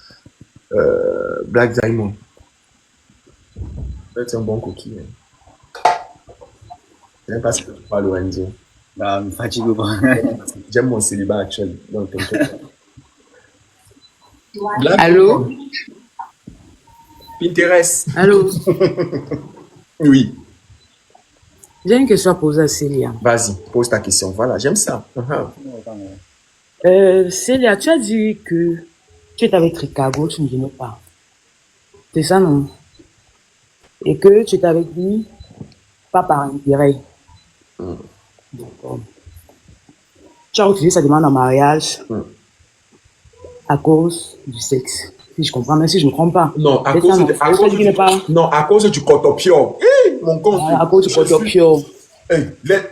Black Diamond. C'est un bon coquille. Je n'aime pas ce que tu parles, Lorenzo. Bah, me fatigue pas. J'aime mon célibat actuel. Donc, Allô? Pinterest. Allô? Oui. J'ai une question à poser à Célia. Vas-y, pose ta question. Voilà, j'aime ça. Célia, tu as dit que tu étais avec Ricardo, tu ne venais pas. C'est ça, non? Et que tu étais avec lui, pas par intérêt. D'accord. Tu as refusé sa demande en mariage à cause du sexe. Si je comprends, même si je ne comprends pas. Non, à C'est cause, ça, non? de, à, C'est ça, cause je du, dis pas. non, à cause du cotopio. Mon compte. À cause du cotopio.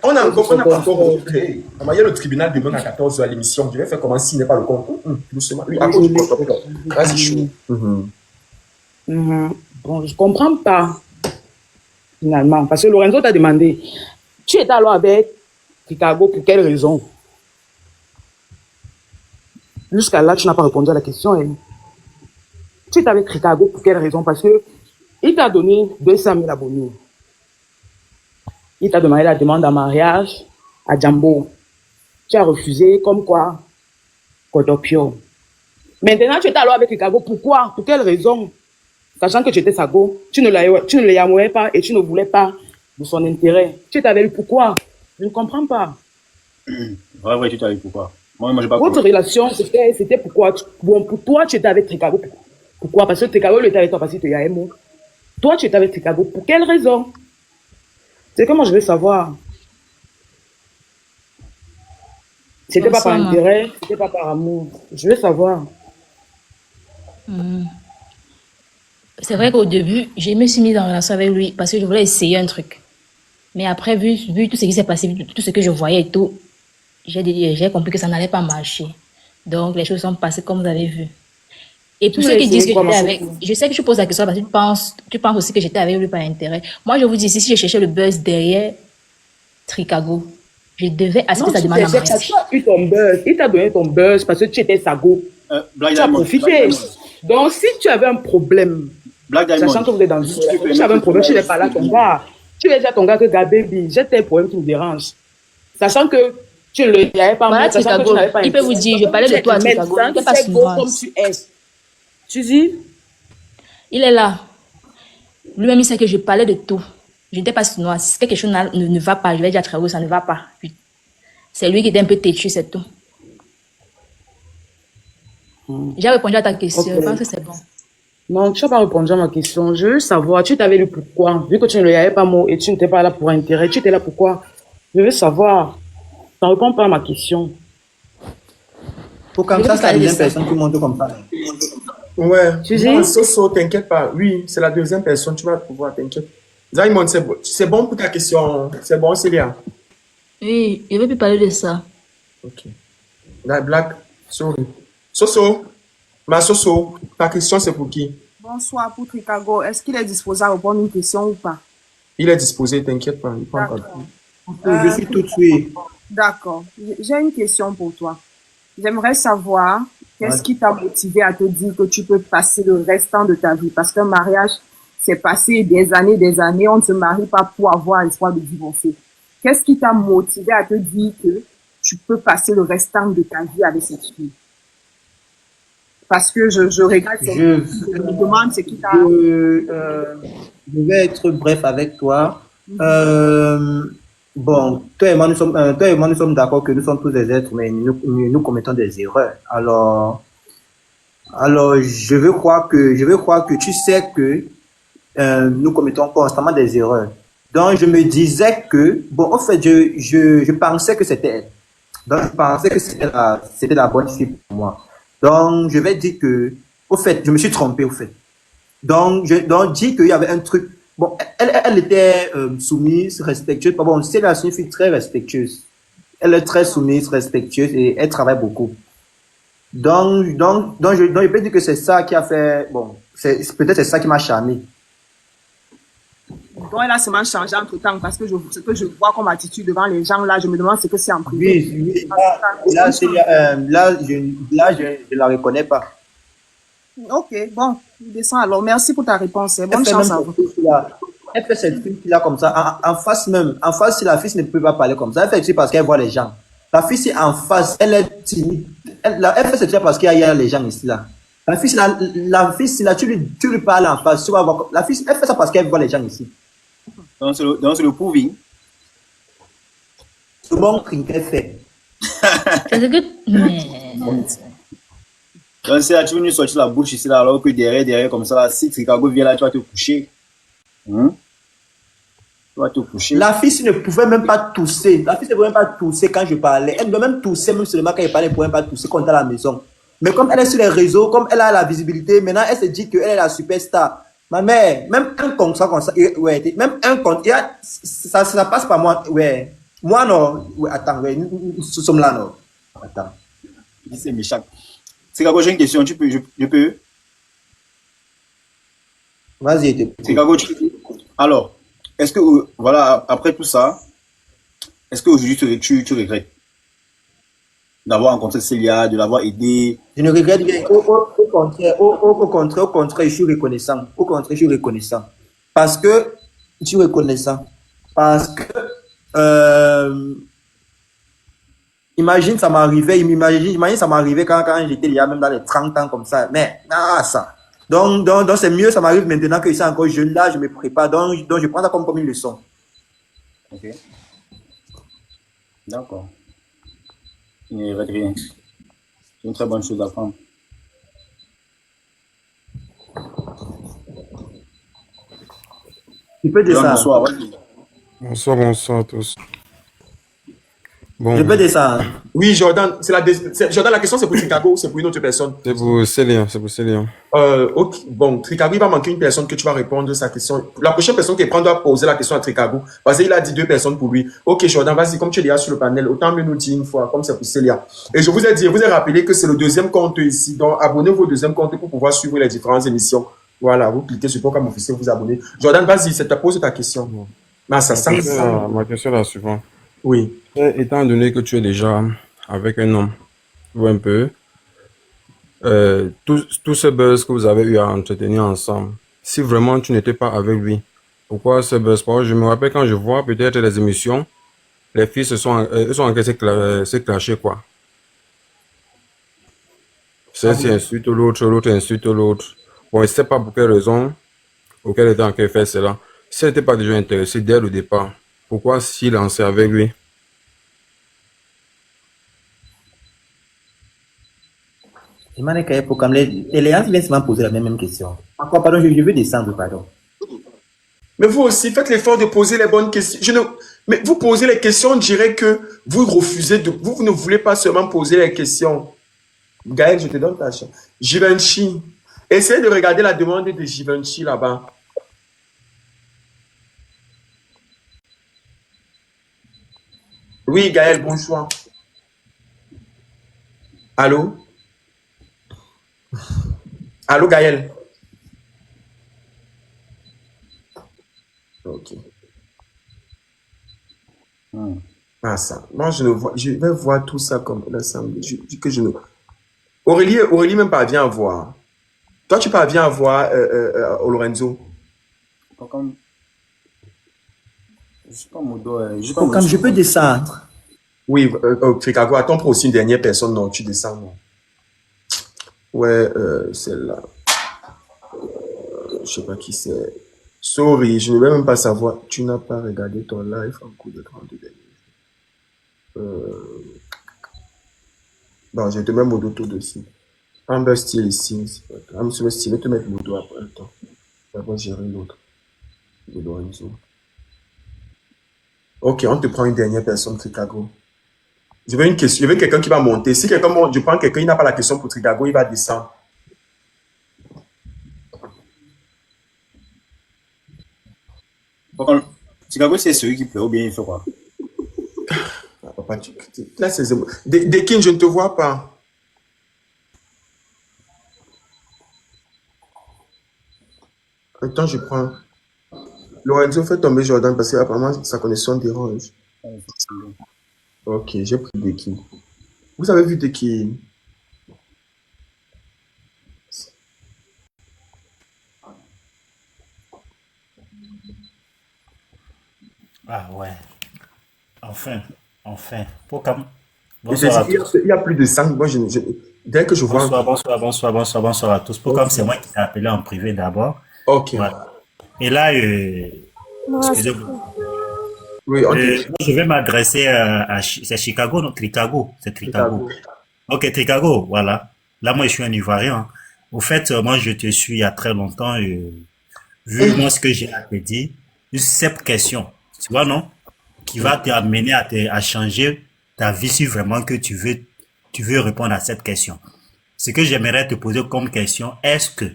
On n'a pas encore. Il y a le tribunal demain à 14h à l'émission. Je vais faire comment s'il n'est pas le compte. Doucement. Oui, à cause du cotopio. Vas-y, chou. Bon, je comprends pas. Finalement. Parce que Lorenzo t'a demandé. Tu étais alors avec Chicago pour quelle raison? Jusqu'à là, tu n'as pas répondu à la question. Hein. Tu étais avec Chicago pour quelle raison? Parce que il t'a donné 200 000 abonnés. Il t'a demandé la demande en mariage à Jambo. Tu as refusé, comme quoi? Codopio. Maintenant, tu étais alors avec Chicago. Pourquoi? Pour quelle raison? Sachant que tu étais sa go, tu ne le yamouais pas et tu ne voulais pas de son intérêt. Tu étais avec lui. Pourquoi? Je ne comprends pas. Ouais, tu étais avec pourquoi? Moi, j'ai pas Votre relation, c'était pourquoi? Bon, pour toi, tu étais avec Chicago. Pourquoi? Parce que Chicago, il était avec toi parce qu'il te y a un mot. Toi, tu étais avec Chicago. Pour quelle raison? C'est comment je veux savoir. C'était pas par intérêt, c'était pas par amour. Je veux savoir. C'est vrai qu'au début, je me suis mise en relation avec lui parce que je voulais essayer un truc. Mais après, vu tout ce qui s'est passé, vu tout ce que je voyais et tout, j'ai compris que ça n'allait pas marcher. Donc, les choses sont passées comme vous avez vu. Et pour ceux qui disent que j'étais avec... Je sais que je pose la question parce que tu penses aussi que j'étais avec lui par intérêt. Moi, je vous dis, si je cherchais le buzz derrière Chicago, je devais accepter sa demande en mariage. Tu as eu ton buzz. Il t'a donné ton buzz parce que tu étais sa go. Tu as profité. Donc, si tu avais un problème, sachant que vous êtes dans le... Si tu avais un problème, tu n'es pas là, ton gars. Tu es déjà ton gars que Gababy, j'ai tes problèmes qui me dérangent. Sachant que tu ne le avais pas voilà, sachant que tu n'avais pas il peut vous dire, je parlais de toi à Chicago. Tu pas comme tu es. Tu dis? Il est là. Lui-même, il sait que je parlais de tout. Je n'étais pas sournoise. Si quelque chose ne va pas, je vais dire à Chicago, ça ne va pas. C'est lui qui était un peu têtu, c'est tout. J'ai répondu à ta question. Je pense que c'est bon. Non, tu n'as pas répondu à ma question. Je veux savoir, tu t'avais lu pourquoi? Vu que tu ne lui avais pas mot et tu n'étais pas là pour intérêt, tu étais là pourquoi? Je veux savoir. Ça ne répond pas à ma question. Pour comme ça, c'est la deuxième personne qui monte comme ça. Ouais. Tu dis? Soso, t'inquiète pas. Oui, c'est la deuxième personne, tu vas pouvoir, t'inquiète. Zaimon, c'est bon pour ta question. C'est bon, Célia? Oui, je ne vais plus parler de ça. Ok. Black, sorry. Soso, ma Soso, ta question c'est pour qui? Bonsoir pour Chicago. Est-ce qu'il est disposé à répondre une question ou pas? Il est disposé, t'inquiète pas. Il prend encore. Je suis tout de suite. D'accord. J'ai une question pour toi. J'aimerais savoir qu'est-ce qui t'a motivé à te dire que tu peux passer le restant de ta vie? Parce qu'un mariage, c'est passé des années, on ne se marie pas pour avoir l'espoir de divorcer. Qu'est-ce qui t'a motivé à te dire que tu peux passer le restant de ta vie avec cette fille? Parce que je regarde cette fille, je me demande ce qui t'a... Je vais être bref avec toi. Bon, toi et moi, nous sommes d'accord que nous sommes tous des êtres, mais nous commettons des erreurs. Alors, je veux croire que tu sais que nous commettons constamment des erreurs. Donc, je me disais que, bon, en fait, je pensais que c'était elle. Donc, je pensais que c'était la bonne fille pour moi. Donc, je vais dire que, au fait, je me suis trompé, au fait. Donc, dis qu'il y avait un truc. Bon, elle était soumise, respectueuse. Bon, c'est une fille très respectueuse. Elle est très soumise, respectueuse et elle travaille beaucoup. Donc, je peux dire que c'est ça qui a fait. Bon, peut-être c'est ça qui m'a charmé. Donc, elle a seulement changé entre temps parce que ce que je vois comme attitude devant les gens là, je me demande ce que c'est en privé. Oui. Là, je ne la reconnais pas. Ok, bon, je descends alors. Merci pour ta réponse. Bonne chance à vous. Elle fait cette fille-là comme ça, en face même. En face, si la fille ne peut pas parler comme ça, elle fait ça parce qu'elle voit les gens. La fille, si en face, elle est timide. Elle fait cette fille parce qu'il y a les gens ici, là. La fille, si là, tu lui parles en face, tu vas voir. La fille, elle fait ça parce qu'elle voit les gens ici. Donc, c'est le proving. mon trinquet fait. C'est ce que. Mais. Donc, c'est là, tu veux nous sortir la bouche ici, là, alors que derrière, comme ça, là, si Tricago vient là, tu vas te coucher. Tu vas te coucher. La fille ne pouvait même pas tousser. La fille ne pouvait même pas tousser quand je parlais. Elle ne pouvait même tousser, même seulement quand elle parlait, elle ne pouvait même pas tousser quand on était à la maison. Mais comme elle est sur les réseaux, comme elle a la visibilité, maintenant elle se dit qu'elle est la superstar. Ma mère, même un compte, ouais, même un compte, ça passe par moi, ouais. Moi, non, ouais, attends, ouais, nous sommes là, non. Attends. C'est méchant. Tricago, j'ai une question, je peux? Vas-y, Tricago, alors, est-ce que, voilà, après tout ça, est-ce qu'aujourd'hui tu regrettes d'avoir rencontré Célia, de l'avoir aidé? Je ne regrette rien. Au contraire, je suis reconnaissant. Au contraire, je suis reconnaissant. Parce que, je suis reconnaissant. Parce que, imagine, ça m'arrivait, imagine, ça m'arrivait quand j'étais là, même dans les 30 ans comme ça. Mais, ça. Donc c'est mieux, ça m'arrive maintenant que je suis encore jeune là, je me prépare. Donc je prends ça comme une leçon. Ok. D'accord. Il ne regrette rien. C'est une très bonne chose à prendre. Tu peux descendre. Bonsoir. Bonsoir à tous. Bon, je peux descendre. Oui, Jordan, Jordan, la question c'est pour Tricago ou c'est pour une autre personne? C'est pour Célia. Ok, bon, Tricago, il va manquer une personne que tu vas répondre à sa question. La prochaine personne qui prend doit poser la question à Tricago. Parce qu'il a dit 2 personnes pour lui. Ok, Jordan, vas-y, comme tu es déjà sur le panel, autant mieux nous dire une fois, comme c'est pour Célia. Et je vous ai rappelé que c'est le 2e compte ici. Donc, abonnez-vous au 2e compte pour pouvoir suivre les différentes émissions. Voilà, vous cliquez sur Programme officiel, vous abonnez. Jordan, vas-y, pose ta question. Ma question est la suivante. Oui. Étant donné que tu es déjà avec un homme, ou un peu, tout ce buzz que vous avez eu à entretenir ensemble, si vraiment tu n'étais pas avec lui, pourquoi ce buzz? Parce que je me rappelle quand je vois peut-être les émissions, les filles sont en train de se clasher, quoi. Celle-ci insulte l'autre insulte l'autre. Bon, je ne sais pas pour quelle raison, auquel était en train de faire cela. Si elle n'était pas déjà intéressée dès le départ, pourquoi s'il lançait avec lui? Les gens viennent souvent poser la même question. Encore, pardon, je veux descendre, pardon. Mais vous aussi, faites l'effort de poser les bonnes questions. Mais vous posez les questions, on dirait que vous refusez vous ne voulez pas seulement poser les questions. Gaël, je te donne ta chance. Givenchy. Essayez de regarder la demande de Givenchy là-bas. Oui, Gaël, bon choix. Allô? Allô, Gaël? Ok. Ah, ça. Moi, je vais voir tout ça comme l'ensemble. Aurélie même parvient à voir. Toi, tu parviens à voir Lorenzo. Comme je peux descendre. Oui, Tricago, attends pour aussi une dernière personne. Non, tu descends. Non. Ouais, celle-là. Je sais pas qui c'est. Sorry, je ne vais même pas savoir. Tu n'as pas regardé ton live en cours de 32 derniers. Bon, je te mets mon dos dessus. Amber Style ici. Amber Style, je vais te mettre mon dos après. Attends. D'abord, gérer l'autre. De Lorenzo. Ok, on te prend une dernière personne, Tricago. Je veux une question. Je veux quelqu'un qui va monter. Si quelqu'un monte, je prends quelqu'un, il n'a pas la question pour Tricago, il va descendre. Tricago, c'est celui qui pleure ou bien il fait quoi? Papa, là, c'est Dekin, je ne te vois pas. Attends, je prends. Lorenzo, fais tomber Jordan parce qu'apparemment sa connexion dérange. Ok, j'ai pris Dekin. Vous avez vu Dekin? Ah ouais. Enfin. Bonsoir à tous. Il y a plus de 5. Moi, dès que je vois. Bonsoir à tous. Pour comme c'est moi qui t'ai appelé en privé d'abord. Ok. Voilà. Et là, excusez-moi. Oui, ok. Moi, je vais m'adresser c'est Chicago, non? Tricago. C'est Tricago. Ok, Tricago, voilà. Là, moi, je suis un Ivoirien. Au fait, moi, je te suis il y a très longtemps. Et, vu moi ce que j'ai à te dire, juste cette question, tu vois, non? Qui va t'amener à changer ta vie si vraiment que tu veux répondre à cette question. Ce que j'aimerais te poser comme question, est-ce que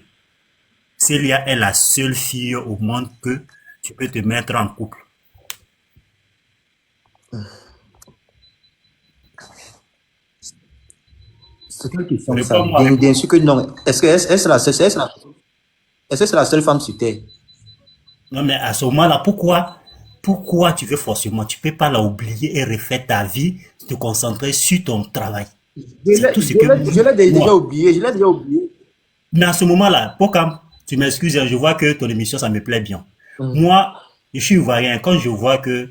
Célia est la seule fille au monde que tu peux te mettre en couple? C'est une question, ça. Réponds-moi. Bien sûr que non. Est-ce que c'est la seule femme sur Terre? Non, mais à ce moment-là, pourquoi tu veux forcément? Tu peux pas la oublier et refaire ta vie, te concentrer sur ton travail. C'est tout ce que Je l'ai déjà moi. oublié. Je l'ai déjà oublié. Mais à ce moment-là, quand tu m'excuses, je vois que ton émission, ça me plaît bien. Moi, je suis ivoirien. Quand je vois que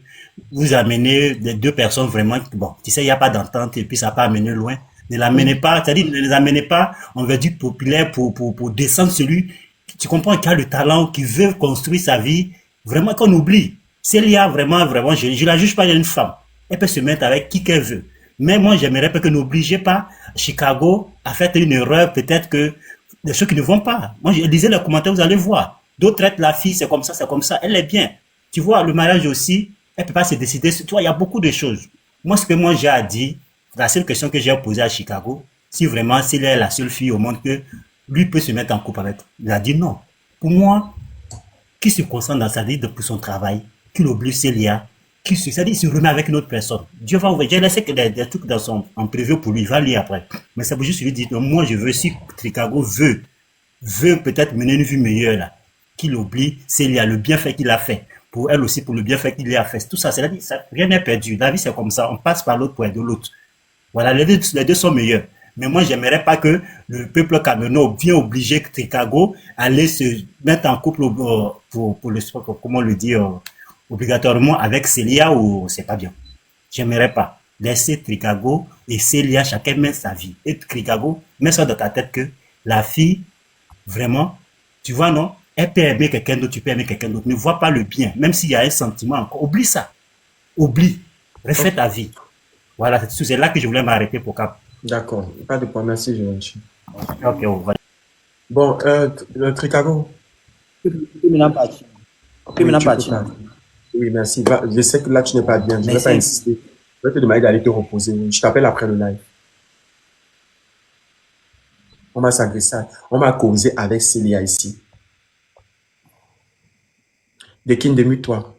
vous amenez les deux personnes vraiment, bon, tu sais, il n'y a pas d'entente et puis ça n'a pas amené loin. Ne l'amenez pas, c'est-à-dire ne les amenez pas, on va dire populaire pour descendre celui, tu comprends, qui a le talent, qui veut construire sa vie, vraiment qu'on oublie. Célia, vraiment, je la juge pas d'une femme. Elle peut se mettre avec qui qu'elle veut. Mais moi, j'aimerais pas que n'obligez pas Chicago à faire une erreur, peut-être que des choses qui ne vont pas. Moi, je lisais les commentaires, vous allez voir. D'autres traitent la fille, c'est comme ça, c'est comme ça. Elle est bien. Tu vois, le mariage aussi, elle peut pas se décider. Tu vois, il y a beaucoup de choses. Moi, ce que moi j'ai à dire, la seule question que j'ai posée à Chicago, si vraiment c'est la seule fille au monde que lui peut se mettre en couple avec, il a dit non. Pour moi, qui se concentre dans sa vie pour son travail, qui l'oblige Célia, c'est-à-dire, il se remet avec une autre personne. Dieu va ouvrir. J'ai laissé que des trucs en prévu pour lui, il va lire après. Mais c'est pour juste lui dire, non, moi je veux, si Chicago veut peut-être mener une vie meilleure là, qu'il oublie Célia, le bienfait qu'il a fait. Pour elle aussi, pour le bienfait qu'il a fait. Tout ça, c'est la vie, rien n'est perdu. La vie, c'est comme ça. On passe par l'autre pour aider l'autre. Voilà, les deux sont meilleurs. Mais moi, j'aimerais pas que le peuple camerounais vienne obliger Chicago à aller se mettre en couple comment le dire, obligatoirement avec Célia ou c'est pas bien. J'aimerais pas. Laisser Chicago et Célia, chacun met sa vie. Et Chicago, mets ça dans ta tête que la fille, vraiment, tu vois, non? Elle peut aimer quelqu'un d'autre, tu peux aimer quelqu'un d'autre. Ne vois pas le bien. Même s'il y a un sentiment encore. Oublie ça. Oublie. Refais ta vie. Voilà, c'est là que je voulais m'arrêter pour Cap. D'accord. Pas de problème. Merci, Joachim. Ok, on va. Bon, Chicago. Oui, merci. Je sais que là, tu n'es pas bien. Je ne vais pas insister. Je vais te demander d'aller te reposer. Je t'appelle après le live. On va s'agresser. On va causer avec Célia ici. Dekin, démute-toi.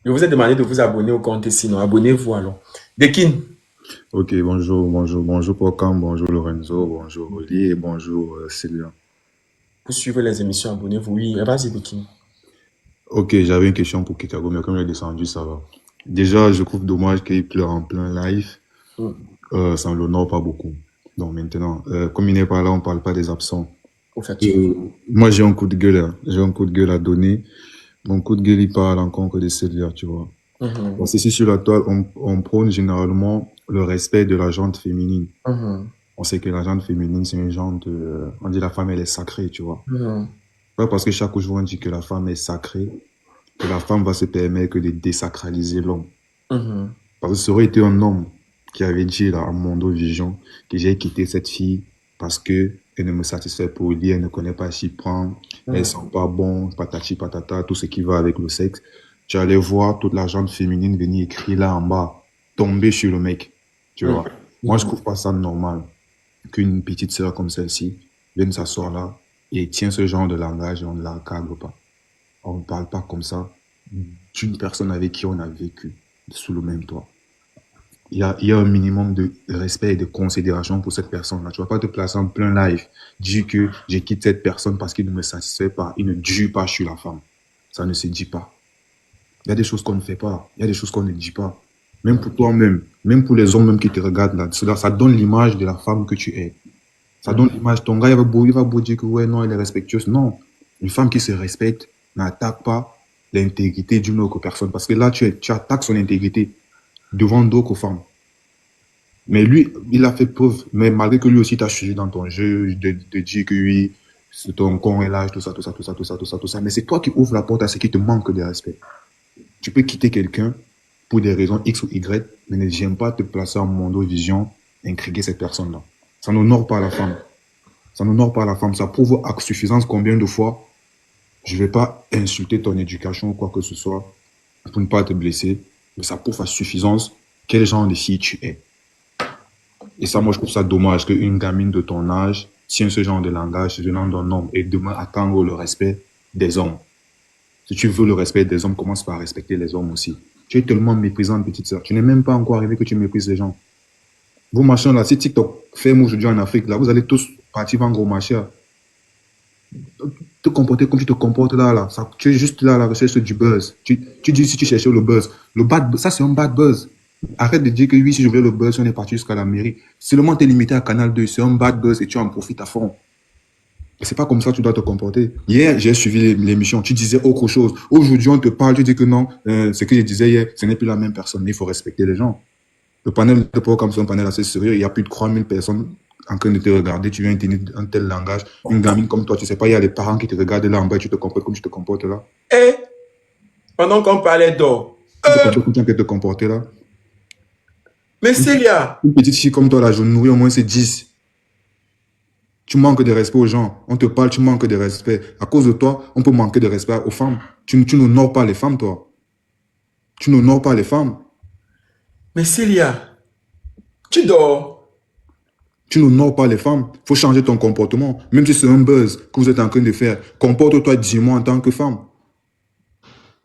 Je vous ai demandé de vous abonner au compte, sinon abonnez-vous alors. Dekin. Ok, bonjour Pocam, bonjour Lorenzo, bonjour Oli et bonjour Célia. Pour suivre les émissions, abonnez-vous. Oui, vas-y Dekin. Ok, j'avais une question pour Chicago, mais comme il est descendu, ça va. Déjà, je trouve dommage qu'il pleure en plein live. Ça ne l'honore pas beaucoup. Donc maintenant, comme il n'est pas là, on ne parle pas des absents. Moi, j'ai un coup de gueule, hein. J'ai un coup de gueule à donner. Mon coup de gueule, il parle encore que de Célia, tu vois. Parce que ici, sur la toile, on prône généralement le respect de la jante féminine. On sait que la jante féminine, c'est une jante, on dit la femme, elle est sacrée, tu vois. Pas parce que chaque jour, on dit que la femme est sacrée, que la femme va se permettre de désacraliser l'homme. Parce que ça aurait été un homme qui avait dit là, à Mondo Vision que j'ai quitté cette fille parce que elle ne me satisfait pour lui, elle ne connaît pas s'y prendre, elles sont pas bons, patati patata, tout ce qui va avec le sexe. Tu allais voir toute la jante féminine venir écrire là en bas, tomber sur le mec, tu vois. Moi, je trouve pas ça normal qu'une petite sœur comme celle-ci vienne s'asseoir là et tient ce genre de langage et on ne la cadre pas. On ne parle pas comme ça d'une personne avec qui on a vécu sous le même toit. Il y a un minimum de respect et de considération pour cette personne-là. Tu vas pas te placer en plein live, dire que je quitte cette personne parce qu'il ne me satisfait pas. Il ne dit pas je suis la femme. Ça ne se dit pas. Il y a des choses qu'on ne fait pas. Il y a des choses qu'on ne dit pas. Même pour toi-même, même pour les hommes même qui te regardent là, ça donne l'image de la femme que tu es. Ça donne l'image. Ton gars, il va beau dire que ouais, non, elle est respectueuse. Non. Une femme qui se respecte n'attaque pas l'intégrité d'une autre personne. Parce que là, tu attaques son intégrité devant d'autres femmes. Mais lui, il a fait preuve. Mais malgré que lui aussi t'a suivi dans ton jeu, de dire que oui, c'est ton con et l'âge, tout ça. Mais c'est toi qui ouvres la porte à ce qui te manque de respect. Tu peux quitter quelqu'un pour des raisons X ou Y, mais ne viens pas te placer en mondo-vision et intriguer cette personne-là. Ça n'honore pas la femme. Ça n'honore pas la femme. Ça prouve à suffisance combien de fois je ne vais pas insulter ton éducation ou quoi que ce soit pour ne pas te blesser, mais ça prouve à suffisance quel genre de fille tu es. Et ça, moi, je trouve ça dommage qu'une gamine de ton âge tienne ce genre de langage venant d'un homme et demain attendre le respect des hommes. Si tu veux le respect des hommes, commence par respecter les hommes aussi. Tu es tellement méprisante, petite sœur. Tu n'es même pas encore arrivé que tu méprises les gens. Vos machins là, si TikTok ferme aujourd'hui en Afrique, là, vous allez tous partir vendre gros machins. Te comporter comme tu te comportes là. Ça, tu es juste là à la recherche du buzz. Tu dis si tu cherchais le buzz. Ça, c'est un bad buzz. Arrête de dire que oui, si je voulais le buzz, on est parti jusqu'à la mairie. Seulement t'es limité à Canal 2, c'est un bad buzz et tu en profites à fond. C'est pas comme ça que tu dois te comporter. Hier, j'ai suivi l'émission, tu disais autre chose. Aujourd'hui, on te parle, tu dis que non, ce que je disais hier, ce n'est plus la même personne. Il faut respecter les gens. Le panel de programme, c'est un panel assez sérieux. Il y a plus de 3000 personnes en train de te regarder. Tu viens tenir un tel langage. Une gamine comme toi, tu sais pas, il y a les parents qui te regardent là en bas et tu te comportes comme tu te comportes là. Et pendant qu'on parlait d'or, Tu te comportes comme tu te comporter là. mais Célia, Une petite fille comme toi là, je nourris au moins c'est 10. Tu manques de respect aux gens. On te parle, tu manques de respect. À cause de toi, on peut manquer de respect aux femmes. Tu n'honores pas les femmes, toi. Tu n'honores pas les femmes. mais Célia, tu dors. Tu n'honores pas les femmes. Il faut changer ton comportement. Même si c'est un buzz que vous êtes en train de faire, comporte-toi dignement en tant que femme.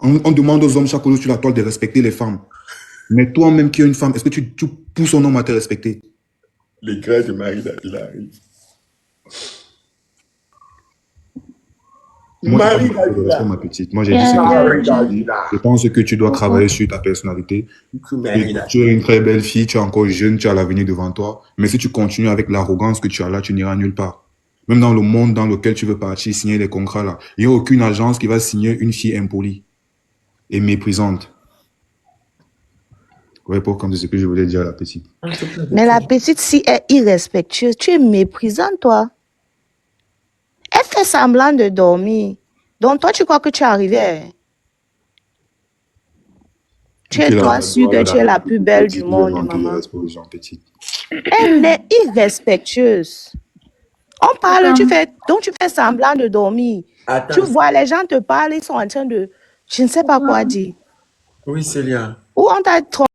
On demande aux hommes chaque jour sur la toile de respecter les femmes. Mais toi-même qui es une femme, est-ce que tu pousses un homme à te respecter? Les grâces de Marie, il arrive. Moi, Marie, ma petite. Moi, j'ai dit ce que j'ai dit. Je pense que tu dois travailler sur ta personnalité. Tu es une très belle fille, tu es encore jeune, tu as l'avenir devant toi. Mais si tu continues avec l'arrogance que tu as là, tu n'iras nulle part. Même dans le monde dans lequel tu veux partir, signer les contrats là, il n'y a aucune agence qui va signer une fille impolie et méprisante. Ouais, pour comme c'est ce que je voulais dire à la petite. Mais la petite, si elle est irrespectueuse, tu es méprisante, toi. Elle fait semblant de dormir. Donc, toi, tu crois que tu es arrivé. Tu es toi sûr que tu es la plus belle du monde, maman. Elle est irrespectueuse. On parle, donc tu fais semblant de dormir. Attends. Tu vois, les gens te parlent, ils sont en train de... Je ne sais pas quoi dire. Oui, Célia. Ou on t'a trompé.